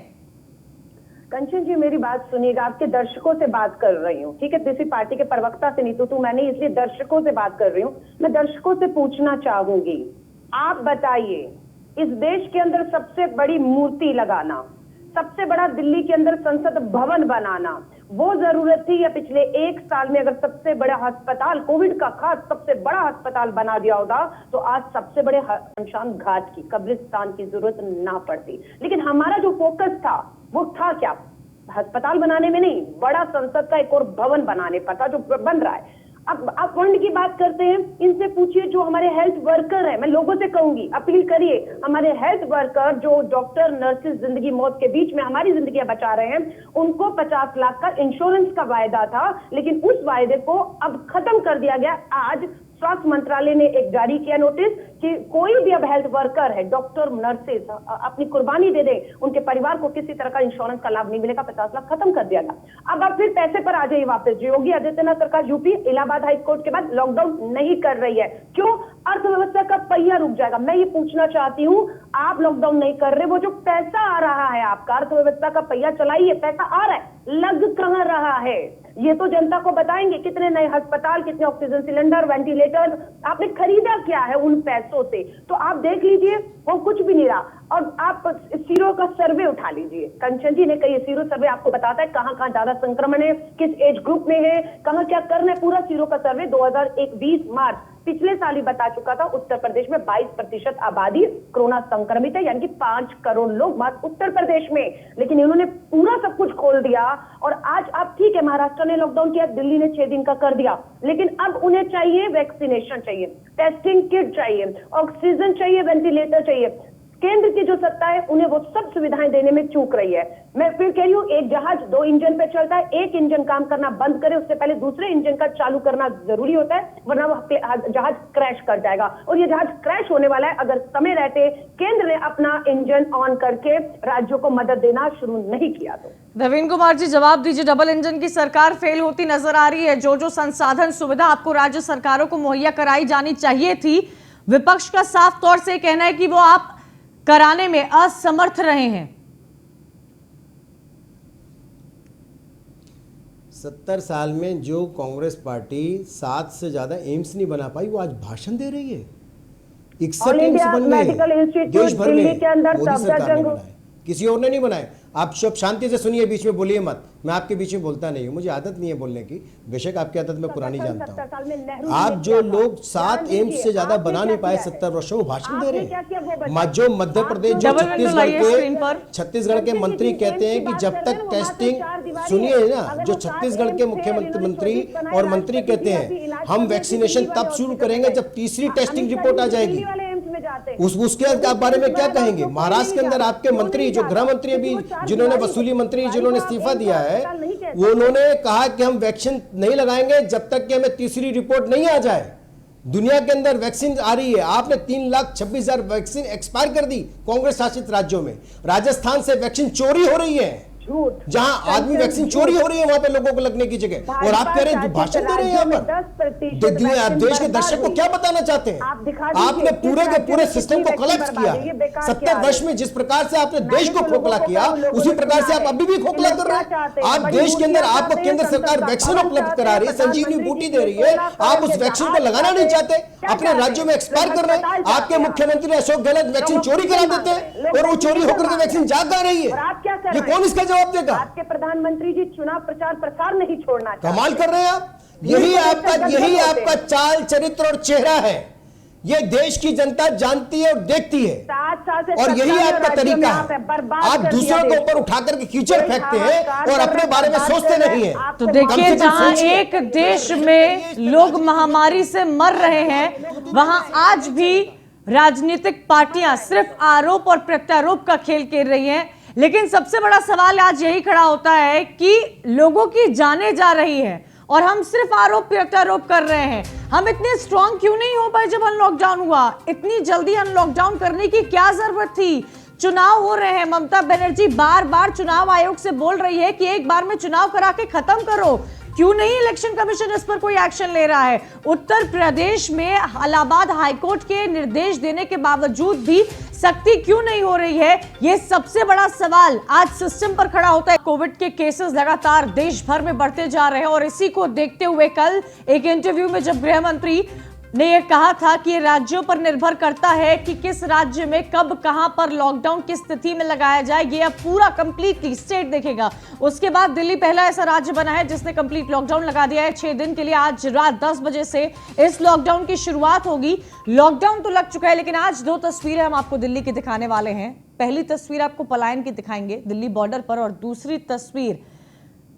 कंचन जी, मेरी बात सुनिएगा, आपके दर्शकों से बात कर रही हूँ, ठीक है? किसी पार्टी के प्रवक्ता से नहीं, तो मैं नहीं, इसलिए दर्शकों से बात कर रही हूँ। मैं दर्शकों से पूछना चाहूंगी, आप बताइए, इस देश के अंदर सबसे बड़ी मूर्ति लगाना, सबसे बड़ा दिल्ली के अंदर संसद भवन बनाना, वो जरूरत थी? या पिछले 1 साल में अगर सबसे बड़ा अस्पताल, कोविड का खास सबसे बड़ा अस्पताल बना दिया होता तो आज सबसे बड़े शमशान घाट की, कब्रिस्तान की जरूरत ना पड़ती। लेकिन हमारा जो फोकस था वो था क्या? अस्पताल बनाने में नहीं, बड़ा संसद का एक और भवन बनाने पर था, जो बन रहा है। अब आप फंड की बात करते हैं, इनसे पूछिए जो हमारे हेल्थ वर्कर हैं, मैं लोगों से कहूंगी, अपील करिए, हमारे हेल्थ वर्कर जो डॉक्टर नर्सेज जिंदगी मौत के बीच में हमारी जिंदगियां बचा रहे हैं, उनको 50 लाख का इंश्योरेंस का वायदा था, लेकिन उस वायदे को अब खत्म कर दिया गया। आज स्वास्थ्य मंत्रालय ने एक जारी किया नोटिस कि कोई भी अब हेल्थ वर्कर है, डॉक्टर नर्सेज अपनी कुर्बानी दे दे, उनके परिवार को किसी तरह का इंश्योरेंस का लाभ नहीं मिलेगा। 50 लाख खत्म कर दिया था। अब आप फिर पैसे पर आ जाइए वापस। योगी आदित्यनाथ सरकार यूपी इलाहाबाद हाई कोर्ट के बाद लॉकडाउन नहीं कर रही है, क्यों? अर्थव्यवस्था का पहिया रुक जाएगा। मैं ये पूछना चाहती हूँ, आप लॉकडाउन नहीं कर रहे, वो जो पैसा आ रहा है आपका, अर्थव्यवस्था का पहिया चलाइए, पैसा आ रहा है, लग कहां रहा है ये तो जनता को बताएंगे। कितने नए अस्पताल, कितने ऑक्सीजन सिलेंडर, वेंटिलेटर आपने खरीदा क्या है उन पैसों से? तो आप देख लीजिए, वो कुछ भी नहीं रहा। और आप सीरो का सर्वे उठा लीजिए, कंचन जी ने कही, सीरो सर्वे आपको बताता है कहां कहां ज्यादा संक्रमण है, किस एज ग्रुप में है, कहां क्या करना है। पूरा सीरो का सर्वे 2021 मार्च पिछले साल ही बता चुका था। उत्तर प्रदेश में 22% आबादी कोरोना संक्रमित है, यानी कि 5 करोड़ लोग मात्र उत्तर प्रदेश में। लेकिन इन्होंने पूरा सब कुछ खोल दिया। और आज आप, ठीक है, महाराष्ट्र ने लॉकडाउन किया, दिल्ली ने 6 दिन का कर दिया, लेकिन अब उन्हें चाहिए वैक्सीनेशन चाहिए, टेस्टिंग किट चाहिए, ऑक्सीजन चाहिए, वेंटिलेटर चाहिए। केंद्र की जो सत्ता है उन्हें वो सब सुविधाएं देने में चूक रही है। मैं फिर कह रही हूँ, एक जहाज 2 इंजन पे चलता है, एक इंजन काम करना बंद करे उससे पहले दूसरे इंजन का चालू करना जरूरी होता है, वरना वो जहाज क्रैश कर जाएगा। और ये जहाज क्रैश होने वाला है अगर समय रहते केंद्र ने अपना इंजन ऑन करके राज्यों को मदद देना शुरू नहीं किया तो। नवीन कुमार जी, जवाब दीजिए। डबल इंजन की सरकार फेल होती नजर आ रही है। जो जो संसाधन सुविधा आपको राज्य सरकारों को मुहैया कराई जानी चाहिए थी, विपक्ष का साफ तौर से कहना है कि वो आप कराने में असमर्थ रहे हैं। 70 साल में जो कांग्रेस पार्टी 7 से ज्यादा एम्स नहीं बना पाई, वो आज भाषण दे रही है। 61 एम्स बन गए देश भर में, मोदी सरकार ने बनाए, किसी और ने नहीं बनाए। आप सब शांति से सुनिए, बीच में बोलिए मत। मैं आपके बीच में बोलता नहीं हूँ, मुझे आदत नहीं है बोलने की, बेशक आपकी आदत मैं पुरानी जानता हूँ। आप जो लोग 7 एम्स से ज्यादा बना नहीं पाए 70 वर्षों में, भाषण दे रहे हैं। जो मध्य प्रदेश, जो छत्तीसगढ़ के मंत्री कहते हैं कि जब तक टेस्टिंग, सुनिए ना, जो छत्तीसगढ़ के मुख्यमंत्री और मंत्री कहते हैं हम वैक्सीनेशन तब शुरू करेंगे जब तीसरी टेस्टिंग रिपोर्ट आ जाएगी। उसके बारे में क्या कहेंगे? महाराष्ट्र के अंदर आपके मंत्री, जो गृह मंत्री अभी, जिन्होंने वसूली मंत्री, जिन्होंने इस्तीफा दिया है, वो उन्होंने कहा कि हम वैक्सीन नहीं लगाएंगे जब तक कि हमें तीसरी रिपोर्ट नहीं आ जाए। दुनिया के अंदर वैक्सीन आ रही है, आपने 3,26,000 वैक्सीन एक्सपायर कर दी कांग्रेस शासित राज्यों में। राजस्थान से वैक्सीन चोरी हो रही है, जहां आदमी वैक्सीन चोरी हो रही है वहां पे लोगों को लगने की जगह, और आप कह रहे हैं भाषण दे रहे हैं यहाँ पर। देश के दर्शक को क्या बताना चाहते हैं? आपने पूरे के पूरे सिस्टम को कोलैप्स किया है। 70 वर्ष में जिस प्रकार से आपने देश को खोखला किया, उसी प्रकार से आप अभी भी खोखला कर रहे हैं। आप देश के अंदर, आपको केंद्र सरकार वैक्सीन उपलब्ध करा रही है, संजीवनी बूटी दे रही है, आप उस वैक्सीन को लगाना नहीं चाहते, अपने राज्यों में एक्सपायर कर रहे हैं। आपके मुख्यमंत्री अशोक गहलोत वैक्सीन चोरी करा देते हैं, और वो चोरी होकर के वैक्सीन जा रही है। ये कौन इसका जवाब देगा? आपके प्रधानमंत्री जी चुनाव प्रचार प्रसार नहीं छोड़ना, कमाल कर रहे हैं आप। यही आपका चाल, चरित्र और चेहरा है। ये देश की जनता जानती है और देखती है, और यही आपका तरीका है। आप दूसरों के ऊपर उठा करके कीचड़ फेंकते हैं और अपने बारे में सोचते नहीं है। तो देखिए, जहां एक देश में लोग महामारी से मर रहे हैं, वहां आज भी राजनीतिक पार्टियां सिर्फ आरोप और प्रत्यारोप का खेल खेल रही हैं। लेकिन सबसे बड़ा सवाल आज यही खड़ा होता है कि लोगों की जानें जा रही है और हम सिर्फ आरोप प्रत्यारोप कर रहे हैं। हम इतने स्ट्रांग क्यों नहीं हो पाए जब अनलॉकडाउन हुआ? इतनी जल्दी अनलॉकडाउन करने की क्या जरूरत थी? चुनाव हो रहे हैं, ममता बनर्जी बार बार चुनाव आयोग से बोल रही है कि एक बार में चुनाव करा के खत्म करो। क्यों नहीं इलेक्शन कमीशन इस पर कोई एक्शन ले रहा है? उत्तर प्रदेश में इलाहाबाद हाईकोर्ट के निर्देश देने के बावजूद भी सख्ती क्यों नहीं हो रही है? यह सबसे बड़ा सवाल आज सिस्टम पर खड़ा होता है। कोविड के केसेस लगातार देश भर में बढ़ते जा रहे हैं और इसी को देखते हुए कल एक इंटरव्यू में जब गृह मंत्री ने यह कहा था कि राज्यों पर निर्भर करता है कि किस राज्य में कब कहां पर लॉकडाउन किस स्थिति में लगाया जाए, ये अब पूरा कंप्लीटली स्टेट देखेगा। उसके बाद दिल्ली पहला ऐसा राज्य बना है जिसने कंप्लीट लॉकडाउन लगा दिया है 6 दिन के लिए। आज रात 10 बजे से इस लॉकडाउन की शुरुआत होगी। लॉकडाउन तो लग चुका है, लेकिन आज 2 तस्वीरें हम आपको दिल्ली की दिखाने वाले हैं। पहली तस्वीर आपको पलायन की दिखाएंगे दिल्ली बॉर्डर पर, और दूसरी तस्वीर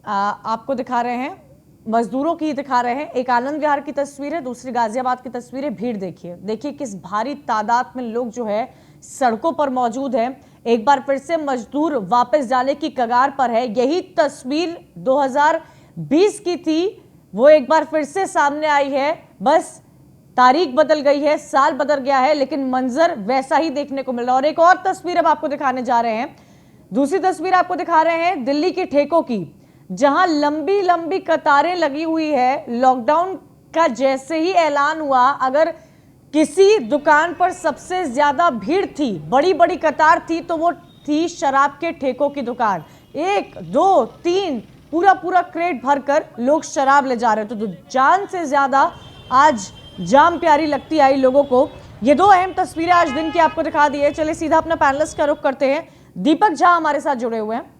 आपको दिखा रहे हैं मजदूरों की दिखा रहे हैं। एक आनंद विहार की तस्वीर है, दूसरी गाजियाबाद की तस्वीर है। भीड़ देखिए किस भारी तादाद में लोग जो है सड़कों पर मौजूद हैं। एक बार फिर से मजदूर वापस जाने की कगार पर है। यही तस्वीर 2020 की थी, वो एक बार फिर से सामने आई है। बस तारीख बदल गई है, साल बदल गया है, लेकिन मंजर वैसा ही देखने को मिल रहा है। और एक और तस्वीर अब आपको दिखाने जा रहे हैं। दूसरी तस्वीर आपको दिखा रहे हैं दिल्ली के ठेकों की, जहां लंबी लंबी कतारें लगी हुई है। लॉकडाउन का जैसे ही ऐलान हुआ, अगर किसी दुकान पर सबसे ज्यादा भीड़ थी, बड़ी बड़ी कतार थी, तो वो थी शराब के ठेकों की दुकान। 1 2 3 पूरा क्रेट भरकर लोग शराब ले जा रहे थे। तो जान से ज्यादा आज जाम प्यारी लगती आई लोगों को। ये 2 अहम तस्वीरें आज दिन की आपको दिखा दी है। चलिए सीधा अपना पैनलिस्ट का रुख करते हैं। दीपक झा हमारे साथ जुड़े हुए हैं।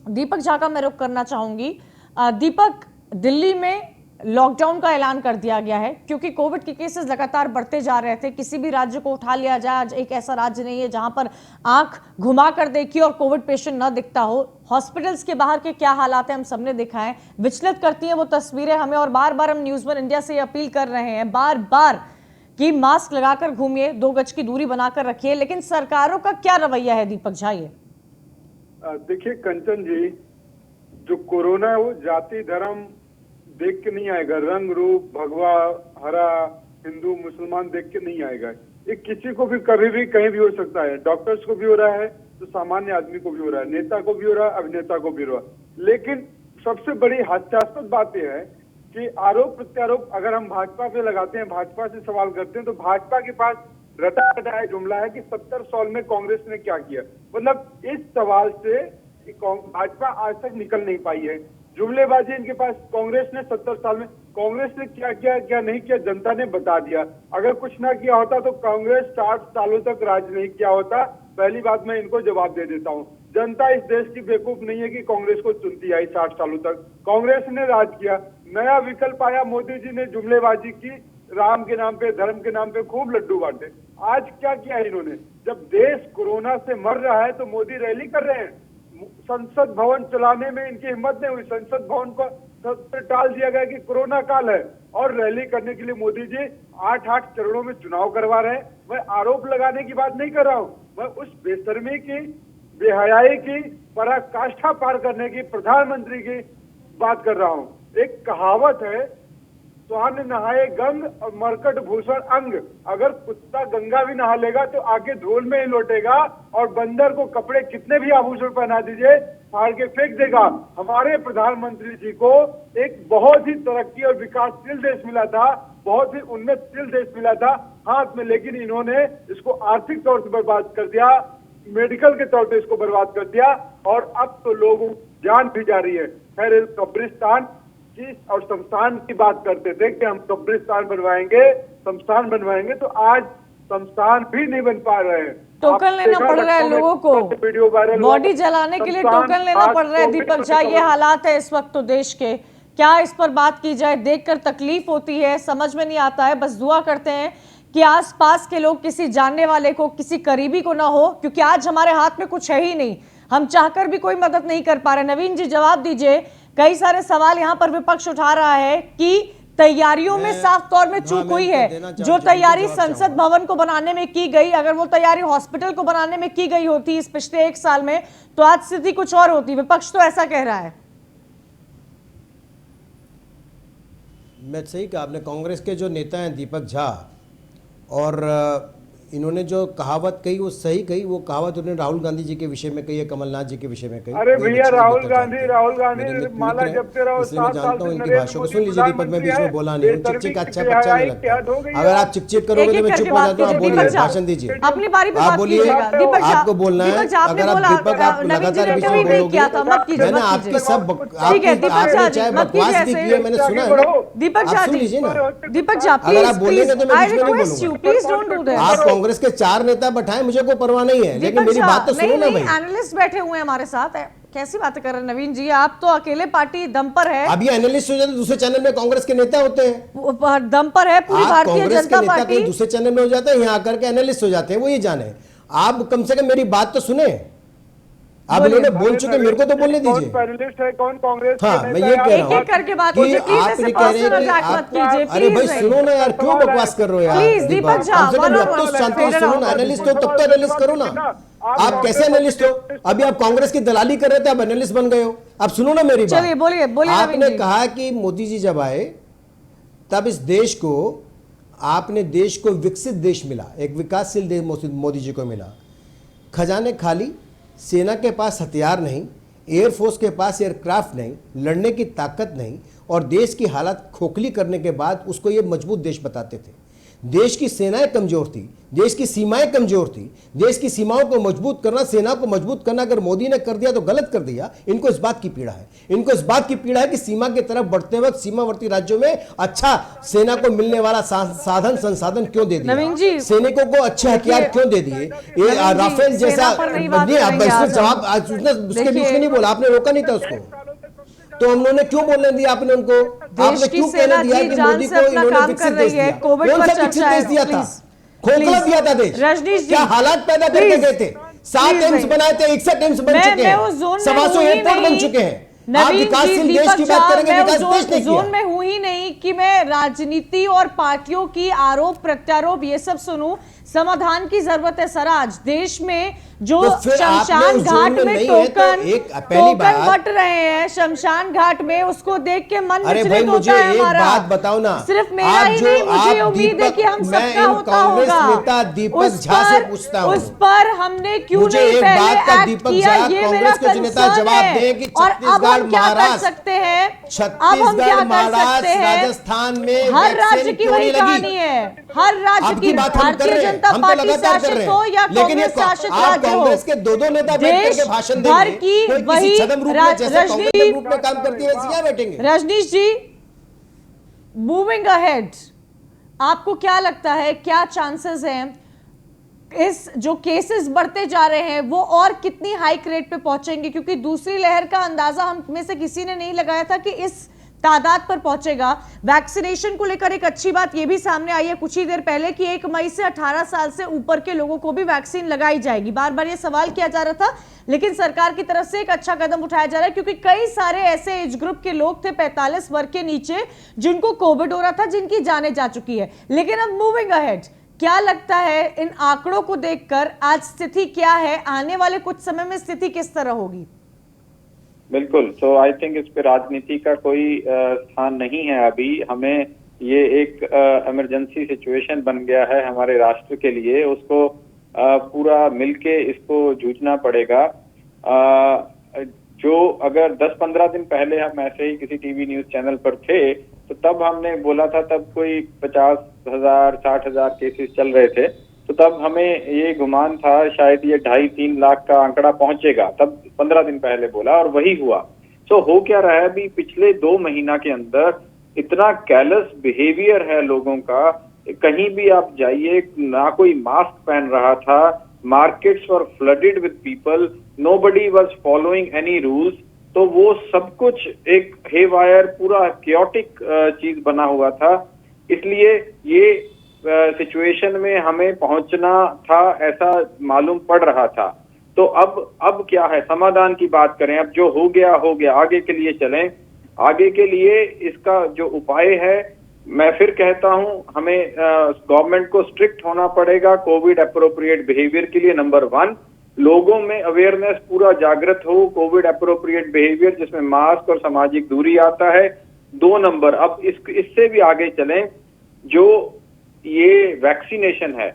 दीपक झा का मैं रुख करना चाहूंगी। दीपक, दिल्ली में लॉकडाउन का ऐलान कर दिया गया है क्योंकि कोविड के केसेस लगातार बढ़ते जा रहे थे। किसी भी राज्य को उठा लिया जाए, आज एक ऐसा राज्य नहीं है जहां पर आंख घुमा कर देखिए और कोविड पेशेंट न दिखता हो। हॉस्पिटल्स के बाहर के क्या हालात हैं हम सबने देखा है। विचलित करती हैं वो तस्वीरें हमें, और बार बार हम न्यूज़ वन इंडिया से अपील कर रहे हैं बार बार कि मास्क लगाकर घूमिए, 2 गज की दूरी बनाकर रखिए। लेकिन सरकारों का क्या रवैया है दीपक झा? ये देखिए कंचन जी, जो कोरोना है वो जाति धर्म देख के नहीं आएगा, रंग रूप भगवा हरा हिंदू मुसलमान देख के नहीं आएगा। ये किसी को भी कभी भी कहीं भी हो सकता है। डॉक्टर्स को भी हो रहा है तो सामान्य आदमी को भी हो रहा है, नेता को भी हो रहा है, अभिनेता को भी हो रहा है। लेकिन सबसे बड़ी हास्यास्पद बात यह है कि आरोप प्रत्यारोप अगर हम भाजपा पे लगाते हैं, भाजपा से सवाल करते हैं, तो भाजपा के पास रटा रटाया जुमला है कि 70 साल में कांग्रेस ने क्या किया। मतलब इस सवाल से भाजपा आज तक निकल नहीं पाई है। जुमलेबाजी इनके पास, कांग्रेस ने 70 साल में कांग्रेस ने क्या किया क्या नहीं किया जनता ने बता दिया। अगर कुछ ना किया होता तो कांग्रेस 60 सालों तक राज नहीं किया होता। पहली बात मैं इनको जवाब दे देता हूँ। जनता इस देश की बेवकूफ नहीं है कि कांग्रेस को चुनती आई 60 सालों तक। कांग्रेस ने राज किया, नया विकल्प आया, मोदी जी ने जुमलेबाजी की, राम के नाम पे धर्म के नाम पे खूब लड्डू बांटे। आज क्या किया इन्होंने? जब देश कोरोना से मर रहा है तो मोदी रैली कर रहे हैं। संसद भवन चलाने में इनकी हिम्मत नहीं हुई, संसद भवन को टाल दिया गया कि कोरोना काल है, और रैली करने के लिए मोदी जी 8 चरणों में चुनाव करवा रहे हैं। मैं आरोप लगाने की बात नहीं कर रहा हूँ, मैं उस बेशर्मी की, बेहयाई की, पराकाष्ठा पार करने की प्रधानमंत्री की बात कर रहा हूँ। एक कहावत है, स्वान नहाए गंग और मरकट भूषण अंग। अगर कुत्ता गंगा भी नहा लेगा तो आगे धूल में ही लौटेगा, और बंदर को कपड़े कितने भी आभूषण पहना दीजिए फाड़ के फेंक देगा। हमारे प्रधानमंत्री जी को एक बहुत ही तरक्की और विकासशील देश मिला था, बहुत ही उन्नतशील देश मिला था हाथ में, लेकिन इन्होंने इसको आर्थिक तौर से बर्बाद कर दिया, मेडिकल के तौर पे इसको बर्बाद कर दिया, और अब तो लोगों की जान भी जा रही है। खैर, कब्रिस्तान की और शमशान की बात करते थे कि हम कब्रिस्तान बनवाएंगे, शमशान बनवाएंगे, तो आज शमशान भी नहीं बन पा रहे हैं। टोकन लेना पड़ रहा है लोगों को, वीडियो वायरल, बॉडी जलाने के लिए टोकन लेना पड़ रहा है। दीपक झा, ये हालात है इस वक्त तो देश के, क्या इस पर बात की जाए? देखकर तकलीफ होती है, समझ में नहीं आता है। बस दुआ करते हैं कि आसपास के लोग, किसी जानने वाले को, किसी करीबी को ना हो, क्योंकि आज हमारे हाथ में कुछ है ही नहीं, हम चाहकर भी कोई मदद नहीं कर पा रहे। नवीन जी जवाब दीजिए, कई सारे सवाल यहां पर विपक्ष उठा रहा है कि तैयारियों में साफ तौर में चूक हुई है। जो तैयारी संसद भवन को बनाने में की गई, अगर वो तैयारी हॉस्पिटल को बनाने में की गई होती इस पिछले 1 साल में, तो आज स्थिति कुछ और होती। विपक्ष तो ऐसा कह रहा है। मैं सही कहा आपने। कांग्रेस के जो नेता हैं दीपक झा, और इन्होंने जो कहावत कही वो सही कही। वो कहावत उन्होंने राहुल गांधी जी के विषय में कही है, कमलनाथ जी के विषय में कही। अरे भैया राहुल गांधी माला जपते रहो, इसलिए मैं जानता हूँ इनकी भाषा को। सुन लीजिए दीपक, मैं बीच में बोला नहीं हूँ। चिक अच्छा बच्चा नहीं लगता। अगर आप चिक करोगे तो मैं चुप हो जाता हूँ। आप बोलिए, भाषण दीजिए, अपनी बारी पे आप बोलिए। आपको बोलना है। अगर आप दीपक आप लगातार बीच में बोलोगे, मैंने आपकी सब आपने चाहे बकवास भी की है, मैंने सुना है। दीपक झा, सुन लीजिए ना। दीपक झा, अगर आप बोलेंगे तो मैं बीच में नहीं बोलूंगा। आप कांग्रेस के 4 नेता बैठाए, मुझे कोई परवाह नहीं है, लेकिन मेरी बात तो सुनो ना भाई। एनालिस्ट बैठे हुए हैं हमारे साथ। कैसी बातें कर रहे हैं नवीन जी? आप तो अकेले पार्टी दम पर है। अभी एनालिस्ट हो जाते दूसरे चैनल में कांग्रेस के नेता होते हैं। दम पर है पूरी भारतीय जनता पार्टी। दूसरे चैनल में हो जाते हैं, यहाँ आकर के एनालिस्ट हो जाते हैं, वो ये जाने। आप कम से कम मेरी बात तो सुने। आप इन्होंने बोल चुके, मेरे को तो बोलने दीजिए। पैनलिस्ट है कौन कांग्रेस? हाँ, मैं ये कह रहा हूँ एक करके बात कि आप ये कह रहे हैं कि आप, अरे भाई सुनो ना यार, क्यों बकवास कर रहे हो यार? प्लीज दीपक झा, कम से कम जब तो शांति से सुनो ना। एनालिस्ट हो तब तो एनालिस्ट करो ना। आप कैसे एनालिस्ट हो? अभी आप कांग्रेस की दलाली कर रहे थे, आप एनालिस्ट बन गए हो। आप सुनो ना मेरी बात। चलिए बोलिए बोलिए। आपने कहा कि मोदी जी जब आए तब इस देश को, आपने देश को विकसित देश मिला, एक विकासशील देश मोदी जी को मिला। खजाने खाली, सेना के पास हथियार नहीं, एयरफोर्स के पास एयरक्राफ्ट नहीं, लड़ने की ताकत नहीं, और देश की हालत खोखली करने के बाद उसको ये मजबूत देश बताते थे। देश की सेनाएं कमजोर थी, देश की सीमाएं कमजोर थी। देश की सीमाओं को मजबूत करना, सेना को मजबूत करना अगर मोदी ने कर दिया तो गलत कर दिया। इनको इस बात की पीड़ा है। इनको इस बात की पीड़ा है कि सीमा की तरफ बढ़ते वक्त सीमावर्ती राज्यों में अच्छा सेना को मिलने वाला साधन संसाधन क्यों दे दिया? सैनिकों को अच्छे हथियार क्यों दे दिए? ये राफेल जैसा जवाब उसके बीच में नहीं बोला, आपने रोका नहीं था उसको। तो हम लोगों ने क्यों बोलने दिया आपने उनको? आपने क्यों कहने दिया कि मोदी को इन्होंने विकसित देश दिया? कौन सा विकसित देश दिया था? खोखला दिया था देश। क्या हालात पैदा करके गए थे? 7 एम्स बनाए थे, 61 एम्स बन चुके हैं, 125 एयरपोर्ट बन चुके हैं। आप विकासशील देश की बात करेंगे, विकास देश नहीं किया। जोन में हूं ही नहीं कि मैं राजनीति और पार्टियों की आरोप प्रत्यारोप ये सब सुनूं। समाधान की जरूरत है सर। आज देश में जो शमशान घाट में टोकन बट रहे हैं, शमशान घाट में, उसको देख के मन विचलित होता है हमारा। एक बात बताओ ना, सिर्फ मेरा ही नहीं, मुझे उम्मीद है कि हम सबका होता होगा। दीपक झा से पूछता हूं, उस पर हमने क्यों नहीं पहले एक्ट किया, ये मेरा कंसर्न है। और अब हम क्या कर सकते हैं? छत्तीसगढ़, महाराष्ट्र, राजस्थान में हर राज्य की वही कहानी है। हर राज्य की, भारतीय जनता पार्टी शासित हो या कांग्रेस शासित राज्य हो, कांग्रेस के 2 नेता बैठ के भाषण भर की वही रूप में काम करती है, बैठेंगे। रजनीश जी, मूविंग अहेड, आपको क्या लगता है, क्या चांसेस हैं इस जो केसेस बढ़ते जा रहे हैं वो और कितनी हाइक रेट पे पहुंचेंगे? क्योंकि दूसरी लहर का अंदाजा हम में से किसी ने नहीं लगाया था कि इस तादाद पर पहुंचेगा। वैक्सीनेशन को लेकर एक अच्छी बात यह भी सामने आई है कुछ ही देर पहले कि 1 मई से 18 साल से ऊपर के लोगों को भी वैक्सीन लगाई जाएगी। बार बार यह सवाल किया जा रहा था, लेकिन सरकार की तरफ से एक अच्छा कदम उठाया जा रहा है, क्योंकि कई सारे ऐसे एज ग्रुप के लोग थे 45 वर्ष के नीचे जिनको कोविड हो रहा था, जिनकी जाने जा चुकी है। लेकिन अब मूविंग अहेड, क्या लगता है इन आंकड़ों को देखकर आज स्थिति क्या है? आने वाले कुछ समय में स्थिति किस तरह होगी? बिल्कुल, तो आई थिंक इस पे राजनीति का कोई स्थान नहीं है अभी। हमें ये एक इमरजेंसी सिचुएशन बन गया है हमारे राष्ट्र के लिए, उसको पूरा मिलके इसको जूझना पड़ेगा। जो अगर 10-15 दिन पहले हम ऐसे ही किसी टीवी न्यूज चैनल पर थे तो तब हमने बोला था, तब कोई 50,000 60,000 केसेस चल रहे थे, तो तब हमें ये गुमान था शायद ये 2.5-3 लाख का आंकड़ा पहुंचेगा, तब 15 दिन पहले बोला और वही हुआ। तो हो क्या रहा है अभी पिछले 2 महीना के अंदर, इतना कैलस बिहेवियर है लोगों का। कहीं भी आप जाइए, ना कोई मास्क पहन रहा था, markets were flooded with people, nobody was following any rules. तो वो सब कुछ एक हेवायर, पूरा क्योटिक चीज बना हुआ था। इसलिए ये सिचुएशन में हमें पहुंचना था, ऐसा मालूम पड़ रहा था। तो अब क्या है, समाधान की बात करें। अब जो हो गया, आगे के लिए चलें। आगे के लिए इसका जो उपाय है मैं फिर कहता हूं, हमें गवर्नमेंट को स्ट्रिक्ट होना पड़ेगा कोविड अप्रोप्रिएट बिहेवियर के लिए। नंबर 1, लोगों में अवेयरनेस पूरा जागृत हो कोविड अप्रोप्रिएट बिहेवियर, जिसमें मास्क और सामाजिक दूरी आता है। 2 नंबर, अब इससे भी आगे चलें, जो ये वैक्सीनेशन है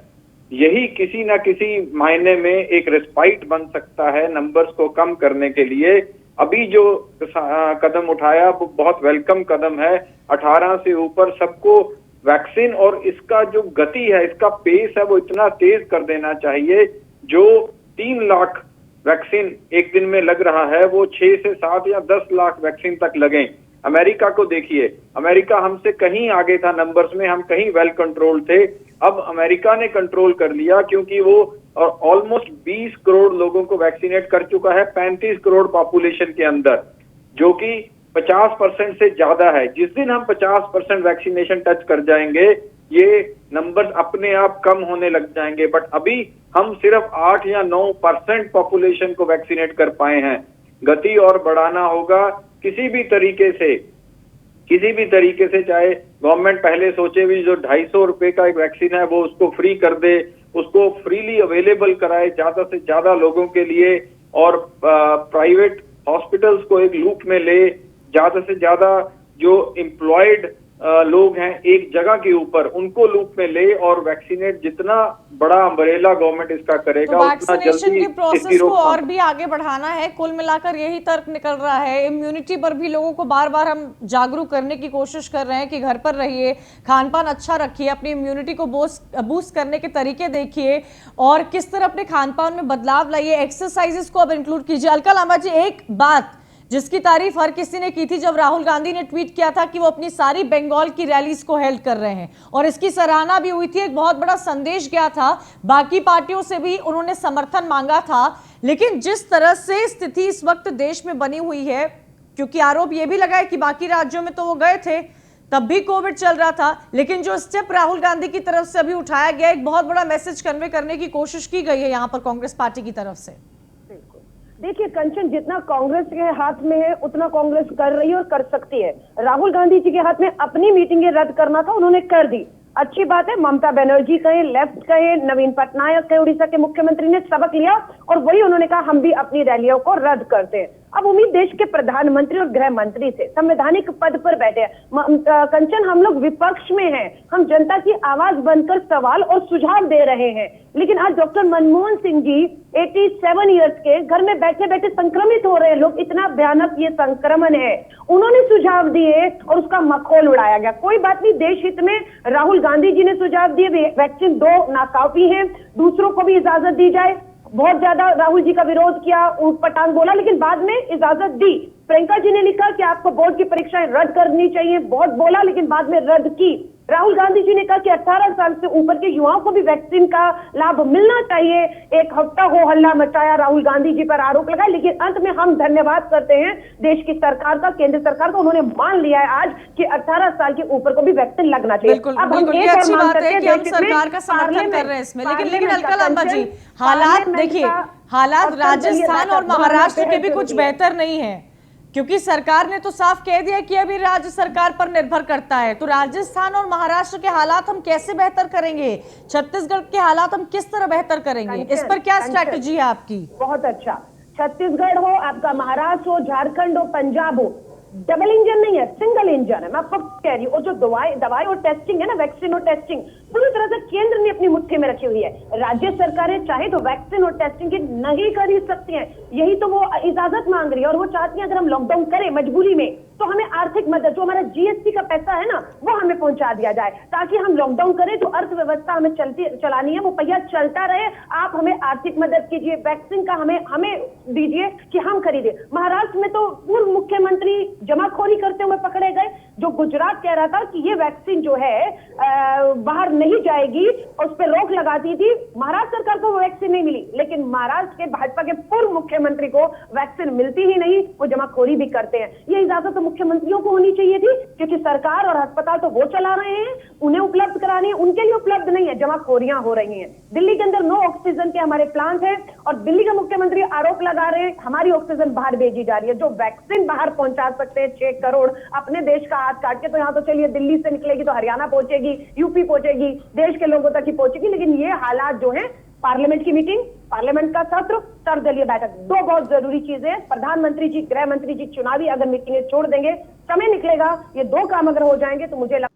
यही किसी ना किसी मायने में एक रिस्पाइट बन सकता है नंबर्स को कम करने के लिए। अभी जो कदम उठाया वो बहुत वेलकम कदम है। 18 से ऊपर सबको वैक्सीन, और इसका जो गति है, इसका पेस है, वो इतना तेज कर देना चाहिए। जो 3 लाख वैक्सीन एक दिन में लग रहा है वो 6 से 7 या 10 लाख वैक्सीन तक लगें। अमेरिका को देखिए, अमेरिका हमसे कहीं आगे था नंबर्स में, हम कहीं वेल कंट्रोल थे। अब अमेरिका ने कंट्रोल कर लिया क्योंकि वो ऑलमोस्ट 20 करोड़ लोगों को वैक्सीनेट कर चुका है 35 करोड़ पॉपुलेशन के अंदर, जो कि 50% से ज्यादा है। जिस दिन हम 50% वैक्सीनेशन टच कर जाएंगे ये नंबर्स अपने आप कम होने लग जाएंगे। बट अभी हम सिर्फ 8 या 9% पॉपुलेशन को वैक्सीनेट कर पाए हैं। गति और बढ़ाना होगा किसी भी तरीके से, चाहे गवर्नमेंट पहले सोचे भी जो 250 रुपए का एक वैक्सीन है वो उसको फ्री कर दे, उसको फ्रीली अवेलेबल कराए ज्यादा से ज्यादा लोगों के लिए, और प्राइवेट हॉस्पिटल्स को एक लूप में ले, ज्यादा से ज्यादा जो एम्प्लॉयड लोग हैं एक जगह के ऊपर उनको लूप में ले, और वैक्सीनेट जितना बड़ा अम्ब्रेला गवर्नमेंट इसका करेगा तो उतना जल्दी की प्रोसेस इसकी को रोकथाम। और भी आगे बढ़ाना है। कुल मिलाकर यही तर्क निकल रहा है। इम्यूनिटी पर भी लोगों को बार बार हम जागरूक करने की कोशिश कर रहे हैं कि घर पर रहिए, खान पान अच्छा रखिए, अपनी इम्यूनिटी को बूस्ट करने के तरीके देखिए और किस तरह अपने खान पान में बदलाव लाइए, एक्सरसाइजेस को अब इंक्लूड कीजिए। अलका लांबा जी, एक बात जिसकी तारीफ हर किसी ने की थी जब राहुल गांधी ने ट्वीट किया था कि वो अपनी सारी बंगाल की रैलीज को हेल्ड कर रहे हैं, और इसकी सराहना भी हुई थी। एक बहुत बड़ा संदेश गया था, बाकी पार्टियों से भी उन्होंने समर्थन मांगा था। लेकिन जिस तरह से स्थिति इस वक्त देश में बनी हुई है, क्योंकि आरोप यह भी लगा है कि बाकी राज्यों में तो वो गए थे तब भी कोविड चल रहा था, लेकिन जो स्टेप राहुल गांधी की तरफ से अभी उठाया गया, एक बहुत बड़ा मैसेज कन्वे करने की कोशिश की गई है यहां पर कांग्रेस पार्टी की तरफ से। देखिए कंचन, जितना कांग्रेस के हाथ में है उतना कांग्रेस कर रही है और कर सकती है। राहुल गांधी जी के हाथ में अपनी मीटिंगें रद्द करना था, उन्होंने कर दी, अच्छी बात है। ममता बनर्जी कहे, लेफ्ट कहे, नवीन पटनायक कहे, उड़ीसा के मुख्यमंत्री ने सबक लिया और वही उन्होंने कहा हम भी अपनी रैलियों को रद्द करते हैं। अब उम्मीद देश के प्रधानमंत्री और गृह मंत्री से, संवैधानिक पद पर बैठे कंचन, हम लोग विपक्ष में हैं, हम जनता की आवाज बनकर सवाल और सुझाव दे रहे हैं। लेकिन आज डॉक्टर मनमोहन सिंह जी 87 ईयर्स के घर में बैठे बैठे संक्रमित हो रहे हैं लोग, इतना भयानक ये संक्रमण है, उन्होंने सुझाव दिए और उसका मखौल उड़ाया गया। कोई बात नहीं, देश हित में राहुल गांधी जी ने सुझाव दिए, वैक्सीन 2 नाकाफी है, दूसरों को भी इजाजत दी जाए। बहुत ज्यादा राहुल जी का विरोध किया, ऊट पटांग बोला, लेकिन बाद में इजाजत दी। प्रियंका जी ने लिखा कि आपको बोर्ड की परीक्षाएं रद्द करनी चाहिए, बहुत बोला लेकिन बाद में रद्द की। राहुल गांधी जी ने कहा कि 18 साल से ऊपर के युवाओं को भी वैक्सीन का लाभ मिलना चाहिए। एक हफ्ता हो हल्ला मचाया, राहुल गांधी जी पर आरोप लगाया, लेकिन अंत में हम धन्यवाद करते हैं देश की सरकार का, केंद्र सरकार का, उन्होंने मान लिया है आज कि 18 साल के ऊपर को भी वैक्सीन लगना चाहिए। बिल्कुल, ये अच्छी बात है कि हम सरकार का समर्थन कर रहे हैं इसमें। लेकिन अलका लांबा जी, हालात देखिए, हालात राजस्थान और महाराष्ट्र के भी कुछ बेहतर नहीं है, क्योंकि सरकार ने तो साफ कह दिया कि अभी राज्य सरकार पर निर्भर करता है। तो राजस्थान और महाराष्ट्र के हालात हम कैसे बेहतर करेंगे, छत्तीसगढ़ के हालात हम किस तरह बेहतर करेंगे, इस पर क्या स्ट्रैटेजी है आपकी? बहुत अच्छा, छत्तीसगढ़ हो, आपका महाराष्ट्र हो, झारखंड हो, पंजाब हो, डबल इंजन नहीं है, सिंगल इंजन है। मैं आपको कह रही हूँ, और जो दवाई और टेस्टिंग है ना, वैक्सीन और टेस्टिंग पूरी तरह से केंद्र ने अपनी मुट्ठी में रखी हुई है। राज्य सरकारें चाहे तो वैक्सीन और टेस्टिंग की नहीं खरीद सकती हैं, यही तो वो इजाजत मांग रही है। और वो चाहती है अगर हम लॉकडाउन करें मजबूरी में तो हमें आर्थिक मदद, जो हमारा जीएसटी का पैसा है ना, वो हमें पहुंचा दिया जाए, ताकि हम लॉकडाउन करें, जो अर्थव्यवस्था हमें चलानी है वो पहिया चलता रहे। आप हमें आर्थिक मदद कीजिए, वैक्सीन का हमें दीजिए कि हम खरीदे। महाराष्ट्र में तो पूर्व मुख्यमंत्री जमाखोरी करते हुए पकड़े गए, जो गुजरात कह रहा था कि ये वैक्सीन जो है बाहर नहीं जाएगी और उस पर रोक लगा दी थी। महाराष्ट्र सरकार को वो वैक्सीन नहीं मिली, लेकिन महाराष्ट्र के भाजपा के पूर्व मुख्यमंत्री को वैक्सीन मिलती ही नहीं, वो जमाखोरी भी करते हैं। ये इजाजत तो मुख्यमंत्रियों को होनी चाहिए थी, क्योंकि सरकार और अस्पताल तो वो चला रहे हैं, उन्हें उपलब्ध करानी है, उनके लिए उपलब्ध नहीं है, जमाखोरियां हो रही हैं। दिल्ली के अंदर 9 ऑक्सीजन के हमारे प्लांट हैं और दिल्ली के मुख्यमंत्री आरोप लगा रहे हैं हमारी ऑक्सीजन बाहर भेजी जा रही है। जो वैक्सीन बाहर पहुंचा सकते हैं 6 करोड़, अपने देश का हाथ काट के, तो यहाँ तो चलिए दिल्ली से निकलेगी तो हरियाणा पहुंचेगी, यूपी पहुंचेगी, देश के लोगों तक ही पहुंचेगी। लेकिन ये हालात जो है, पार्लियामेंट की मीटिंग, पार्लियामेंट का सत्र, सर्वदलीय बैठक, दो बहुत जरूरी चीजें। प्रधानमंत्री जी, गृह मंत्री जी चुनावी अगर मीटिंगें छोड़ देंगे, समय निकलेगा, ये दो काम अगर हो जाएंगे तो मुझे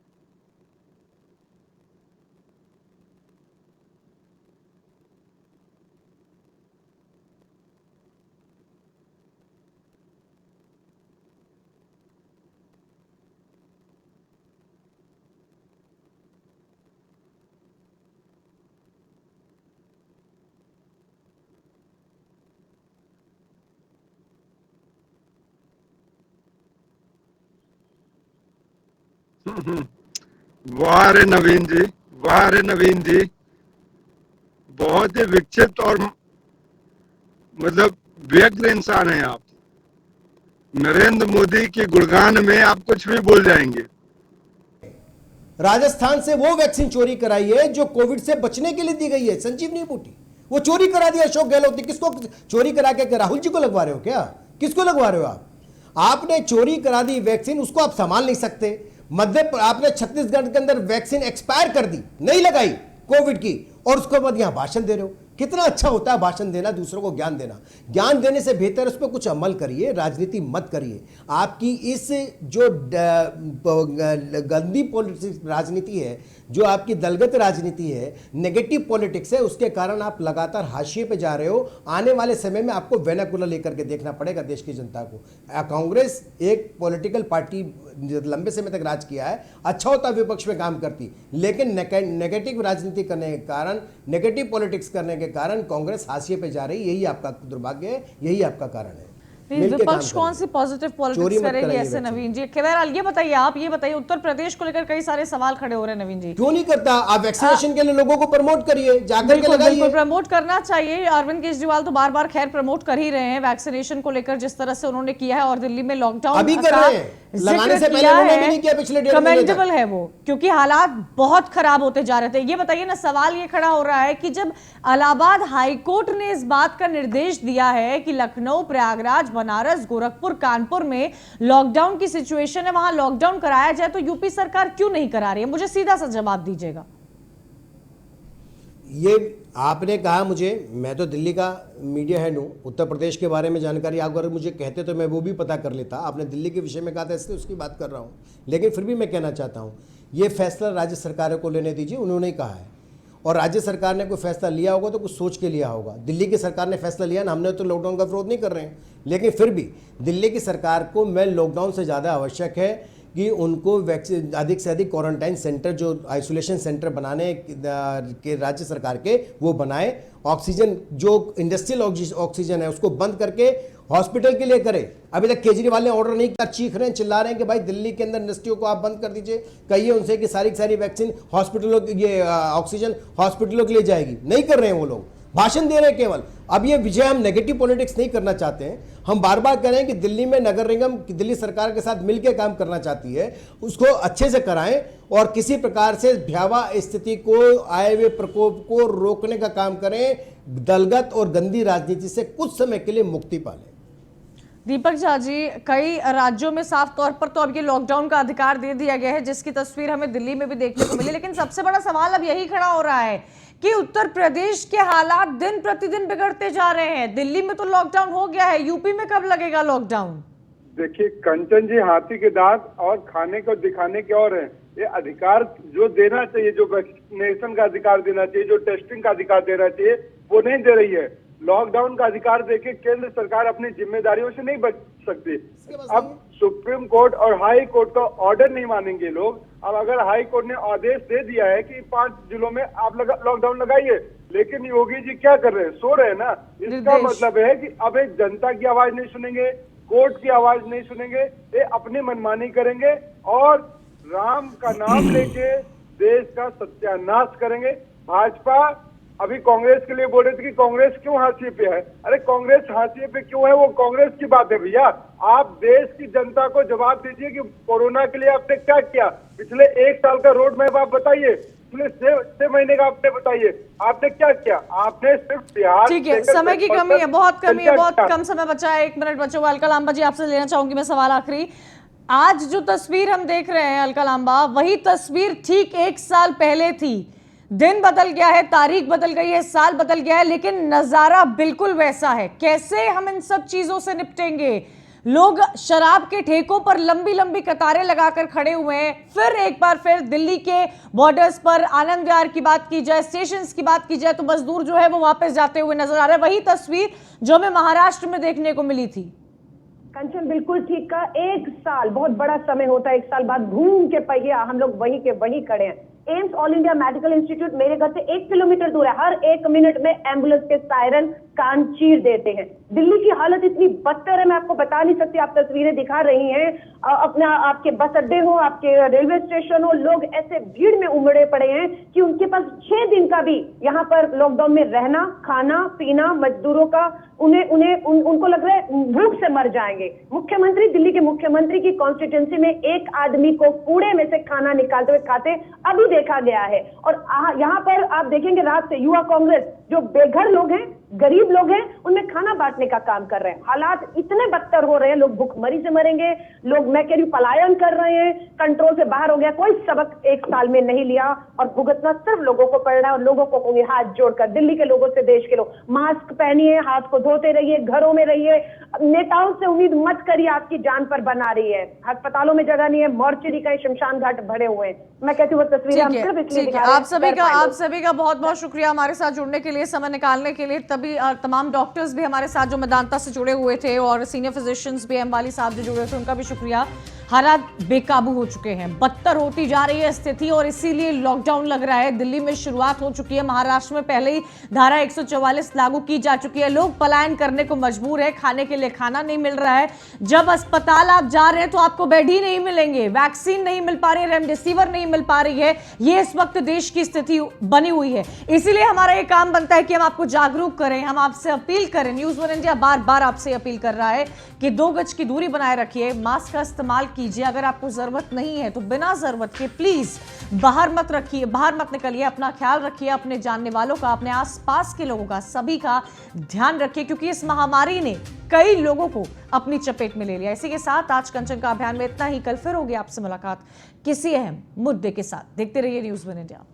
वाह रे नवीन जी, वाह रे नवीन जी, बहुत ही विकसित और मतलब व्यग्र इंसान है आप। नरेंद्र मोदी के गुणगान में आप कुछ भी बोल जाएंगे। राजस्थान से वो वैक्सीन चोरी कराई है जो कोविड से बचने के लिए दी गई है, संजीवनी बूटी, वो चोरी करा दिया अशोक गहलोत ने। किसको चोरी करा के? राहुल जी को लगवा रहे हो क्या? किसको लगवा रहे हो आप? आपने चोरी करा दी वैक्सीन, उसको आप संभाल नहीं सकते। आपने छत्तीसगढ़ के अंदर वैक्सीन एक्सपायर कर दी, नहीं लगाई कोविड की, और उसके बाद यहां भाषण दे रहे हो। कितना अच्छा होता है भाषण देना, दूसरों को ज्ञान देना। ज्ञान देने से बेहतर उस पर कुछ अमल करिए, राजनीति मत करिए। आपकी इस जो गंदी पॉलिटिक्स राजनीति है, जो आपकी दलगत राजनीति है, नेगेटिव पॉलिटिक्स है, उसके कारण आप लगातार हाशिए पे जा रहे हो। आने वाले समय में आपको वेनाकुलर लेकर के देखना पड़ेगा देश की जनता को। कांग्रेस एक पॉलिटिकल पार्टी लंबे समय तक राज किया है, अच्छा होता विपक्ष में काम करती, लेकिन नेगेटिव राजनीति करने के कारण, नेगेटिव पॉलिटिक्स करने के कारण कांग्रेस हाशिए पे जा रही। यही आपका दुर्भाग्य है, यही आपका कारण है। विपक्ष कौन सी पॉजिटिव पॉलिटिक्स करेगी ऐसे? नवीन जी, खैर ये बताइए, आप ये बताइए, उत्तर प्रदेश को लेकर कई सारे सवाल खड़े हो रहे हैं। नवीन जी, क्यों नहीं करता? आप वैक्सीनेशन के लिए लोगों को प्रमोट करिए, जाकर के लगाइए। बिल्कुल प्रमोट करना चाहिए। अरविंद केजरीवाल तो बार बार खैर प्रमोट कर ही रहे हैं वैक्सीनेशन को लेकर, जिस तरह से उन्होंने किया है, और दिल्ली में लॉकडाउन अभी कर रहे हैं, लगाने से पहले उन्होंने भी नहीं किया पिछले 1.5 महीने तक। कमेंडेबल है वो, क्योंकि हालात बहुत खराब होते जा रहे थे। ये बताइए ना, सवाल ये खड़ा हो रहा है कि जब इलाहाबाद हाईकोर्ट ने इस बात का निर्देश दिया है कि लखनऊ, प्रयागराज, बनारस, गोरखपुर, कानपुर में लॉकडाउन की सिचुएशन है, वहां लॉकडाउन कराया जाए, तो यूपी सरकार क्यों नहीं करा रही है? मुझे सीधा सा जवाब दीजिएगा। ये आपने कहा मुझे, मैं तो दिल्ली का मीडिया हेड हूँ, उत्तर प्रदेश के बारे में जानकारी अगर मुझे कहते तो मैं वो भी पता कर लेता। आपने दिल्ली के विषय में कहा था, इसलिए उसकी बात कर रहा हूँ। लेकिन फिर भी मैं कहना चाहता हूँ, ये फैसला राज्य सरकारों को लेने दीजिए, उन्होंने ही कहा है। और राज्य सरकार ने कोई फैसला लिया होगा तो कुछ सोच के लिया होगा। दिल्ली की सरकार ने फैसला लिया ना, हमने तो लॉकडाउन का विरोध नहीं कर रहे हैं, लेकिन फिर भी दिल्ली की सरकार को मैं लॉकडाउन से ज़्यादा आवश्यक है कि उनको वैक्सीन अधिक से अधिक क्वारंटाइन सेंटर, जो आइसोलेशन सेंटर बनाने के राज्य सरकार के, वो बनाए। ऑक्सीजन, जो इंडस्ट्रियल ऑक्सीजन है, उसको बंद करके हॉस्पिटल के लिए करे। अभी तक केजरीवाल ने ऑर्डर नहीं किया, चीख रहे हैं, चिल्ला रहे हैं कि भाई दिल्ली के अंदर इंडस्ट्रियों को आप बंद कर दीजिए, कहिए उनसे कि सारी की सारी वैक्सीन हॉस्पिटलों, ये ऑक्सीजन हॉस्पिटलों के लिए जाएगी। नहीं कर रहे हैं वो लोग, भाषण दे रहे हैं केवल। अब ये विजय, हम नेगेटिव पॉलिटिक्स नहीं करना चाहते हैं। हम बार बार कह रहे हैं कि दिल्ली में नगर निगम दिल्ली सरकार के साथ मिलकर काम करना चाहती है, उसको अच्छे से कराएं और किसी प्रकार से भयावह स्थिति को, आए हुए प्रकोप को रोकने का काम करें। दलगत और गंदी राजनीति से कुछ समय के लिए मुक्ति पालें। दीपक झा जी, कई राज्यों में साफ तौर पर तो अब ये लॉकडाउन का अधिकार दे दिया गया है, जिसकी तस्वीर हमें दिल्ली में भी देखने को मिली। लेकिन सबसे बड़ा सवाल अब यही खड़ा हो रहा है कि उत्तर प्रदेश के हालात दिन प्रतिदिन बिगड़ते जा रहे हैं। दिल्ली में तो लॉकडाउन हो गया है, यूपी में कब लगेगा लॉकडाउन? देखिए कंचन जी, हाथी के दांत और खाने को दिखाने के और है। ये अधिकार जो देना चाहिए, जो वैक्सीनेशन का अधिकार देना चाहिए, जो टेस्टिंग का अधिकार देना चाहिए, वो नहीं दे रही है। लॉकडाउन का अधिकार देके केंद्र सरकार अपनी जिम्मेदारियों से नहीं बच सकती। अब सुप्रीम कोर्ट और हाई कोर्ट का ऑर्डर नहीं मानेंगे लोग। अब अगर हाई कोर्ट ने आदेश दे दिया है कि 5 जिलों में आप लॉकडाउन लगाइए, लेकिन योगी जी क्या कर रहे हैं? सो रहे हैं ना। इसका मतलब है कि अब एक जनता की आवाज नहीं सुनेंगे, कोर्ट की आवाज नहीं सुनेंगे, ये अपनी मनमानी करेंगे और राम का नाम लेके देश का सत्यानाश करेंगे। भाजपा अभी कांग्रेस के लिए बोल रहे थे कि कांग्रेस क्यों हाशिए पे है। अरे कांग्रेस हाशिए पे क्यों है, वो कांग्रेस की बात है भैया। आप देश की जनता को जवाब दीजिए कि कोरोना के लिए आपने क्या किया। पिछले 1 साल का रोड मैप आप बताइए, पिछले 6 महीने का आपने बताइए, आपने क्या किया। आपने सिर्फ बिहार, ठीक है, समय की कमी है, बहुत कमी है, बहुत कम समय बचा है, 1 मिनट बचा हुआ। अलका लांबा जी, आपसे लेना चाहूंगी मैं सवाल आखिरी। आज जो तस्वीर हम देख रहे हैं अलका लांबा, वही तस्वीर ठीक 1 साल पहले थी। दिन बदल गया है, तारीख बदल गई है, साल बदल गया है, लेकिन नजारा बिल्कुल वैसा है। कैसे हम इन सब चीजों से निपटेंगे? लोग शराब के ठेकों पर लंबी लंबी कतारें लगाकर खड़े हुए हैं। फिर दिल्ली के बॉर्डर्स पर आनंद विहार की बात की जाए, स्टेशंस की बात की जाए, तो मजदूर जो है वो वापस जाते हुए नजर आ रहे हैं। वही तस्वीर जो हमें महाराष्ट्र में देखने को मिली थी। कंचन बिल्कुल ठीक का, 1 साल बहुत बड़ा समय होता है। 1 साल बाद घूम के पहिया हम लोग वहीं के वहीं खड़े हैं। AIIMS all India medical institute मेरे घर से 1 किलोमीटर दूर है। हर 1 मिनट में एम्बुलेंस के सायरन कान चीर देते हैं। दिल्ली की हालत इतनी बदतर है, मैं आपको बता नहीं सकती। आप तस्वीरें दिखा रही हैं, अपना आपके बस अड्डे हो, आपके रेलवे स्टेशन हो, लोग ऐसे भीड़ में उमड़े पड़े हैं कि उनके पास 6 दिन का भी यहाँ पर लॉकडाउन में रहना, खाना पीना, मजदूरों का उनको लग रहा है भूख से मर जाएंगे। मुख्यमंत्री, दिल्ली के मुख्यमंत्री की कॉन्स्टिट्यूंसी में एक आदमी को कूड़े में से खाना निकालते हुए खाते अभी देखा गया है। और यहाँ पर आप देखेंगे रात से युवा कांग्रेस, जो बेघर लोग हैं, गरीब लोग हैं, उनमें खाना बांटने का काम कर रहे हैं। हालात इतने बदतर हो रहे हैं, लोग भूखमरी से मरेंगे, लोग मैं कह रही हूँ पलायन कर रहे हैं, कंट्रोल से बाहर हो गया। कोई सबक 1 साल में नहीं लिया और भुगतना सिर्फ लोगों को पड़ रहा है। और लोगों को कहूंगी हाथ जोड़कर, दिल्ली के लोगों से, देश के लोग, मास्क पहनिए, हाथ को धोते रहिए, घरों में रहिए। नेताओं से उम्मीद मत करिए, आपकी जान पर बना रही है। अस्पतालों में जगह नहीं है, मोर्चरी का शमशान घाट भरे हुए हैं। मैं कहती हूँ वो तस्वीरें हम सिर्फ इसलिए दिखा रहे हैं। आप सभी का बहुत बहुत शुक्रिया हमारे साथ जुड़ने के लिए, समय निकालने के लिए। तभी तमाम डॉक्टर्स भी हमारे साथ जो मैदानता से जुड़े हुए थे और सीनियर फिजिशियंस भी, अंबाली साहब जो जुड़े थे, उनका भी शुक्रिया। हालात बेकाबू हो चुके हैं, बदतर होती जा रही है स्थिति और इसीलिए लॉकडाउन लग रहा है। दिल्ली में शुरुआत हो चुकी है, महाराष्ट्र में पहले ही धारा 144 लागू की जा चुकी है। लोग पलायन करने को मजबूर है, खाने के लिए खाना नहीं मिल रहा है। जब अस्पताल आप जा रहे हैं तो आपको बेड ही नहीं मिलेंगे, वैक्सीन नहीं मिल पा रही है, रेमडेसिविर नहीं मिल पा रही है। ये इस वक्त देश की स्थिति बनी हुई है। इसीलिए हमारा ये काम बनता है कि हम आपको जागरूक करें, हम आपसे अपील करें। न्यूज़ 1 इंडिया बार बार आपसे अपील कर रहा है कि 2 गज की दूरी बनाए रखिए, मास्क का इस्तेमाल कीजिए। अगर आपको जरूरत नहीं है तो बिना जरूरत के प्लीज बाहर मत निकलिए। अपना ख्याल रखिए, अपने जानने वालों का, अपने आसपास के लोगों का, सभी का ध्यान रखिए, क्योंकि इस महामारी ने कई लोगों को अपनी चपेट में ले लिया। इसी के साथ आज कंचन का अभियान में इतना ही। कल फिर होगी आपसे मुलाकात किसी अहम मुद्दे के साथ। देखते रहिए न्यूज़ 1 इंडिया।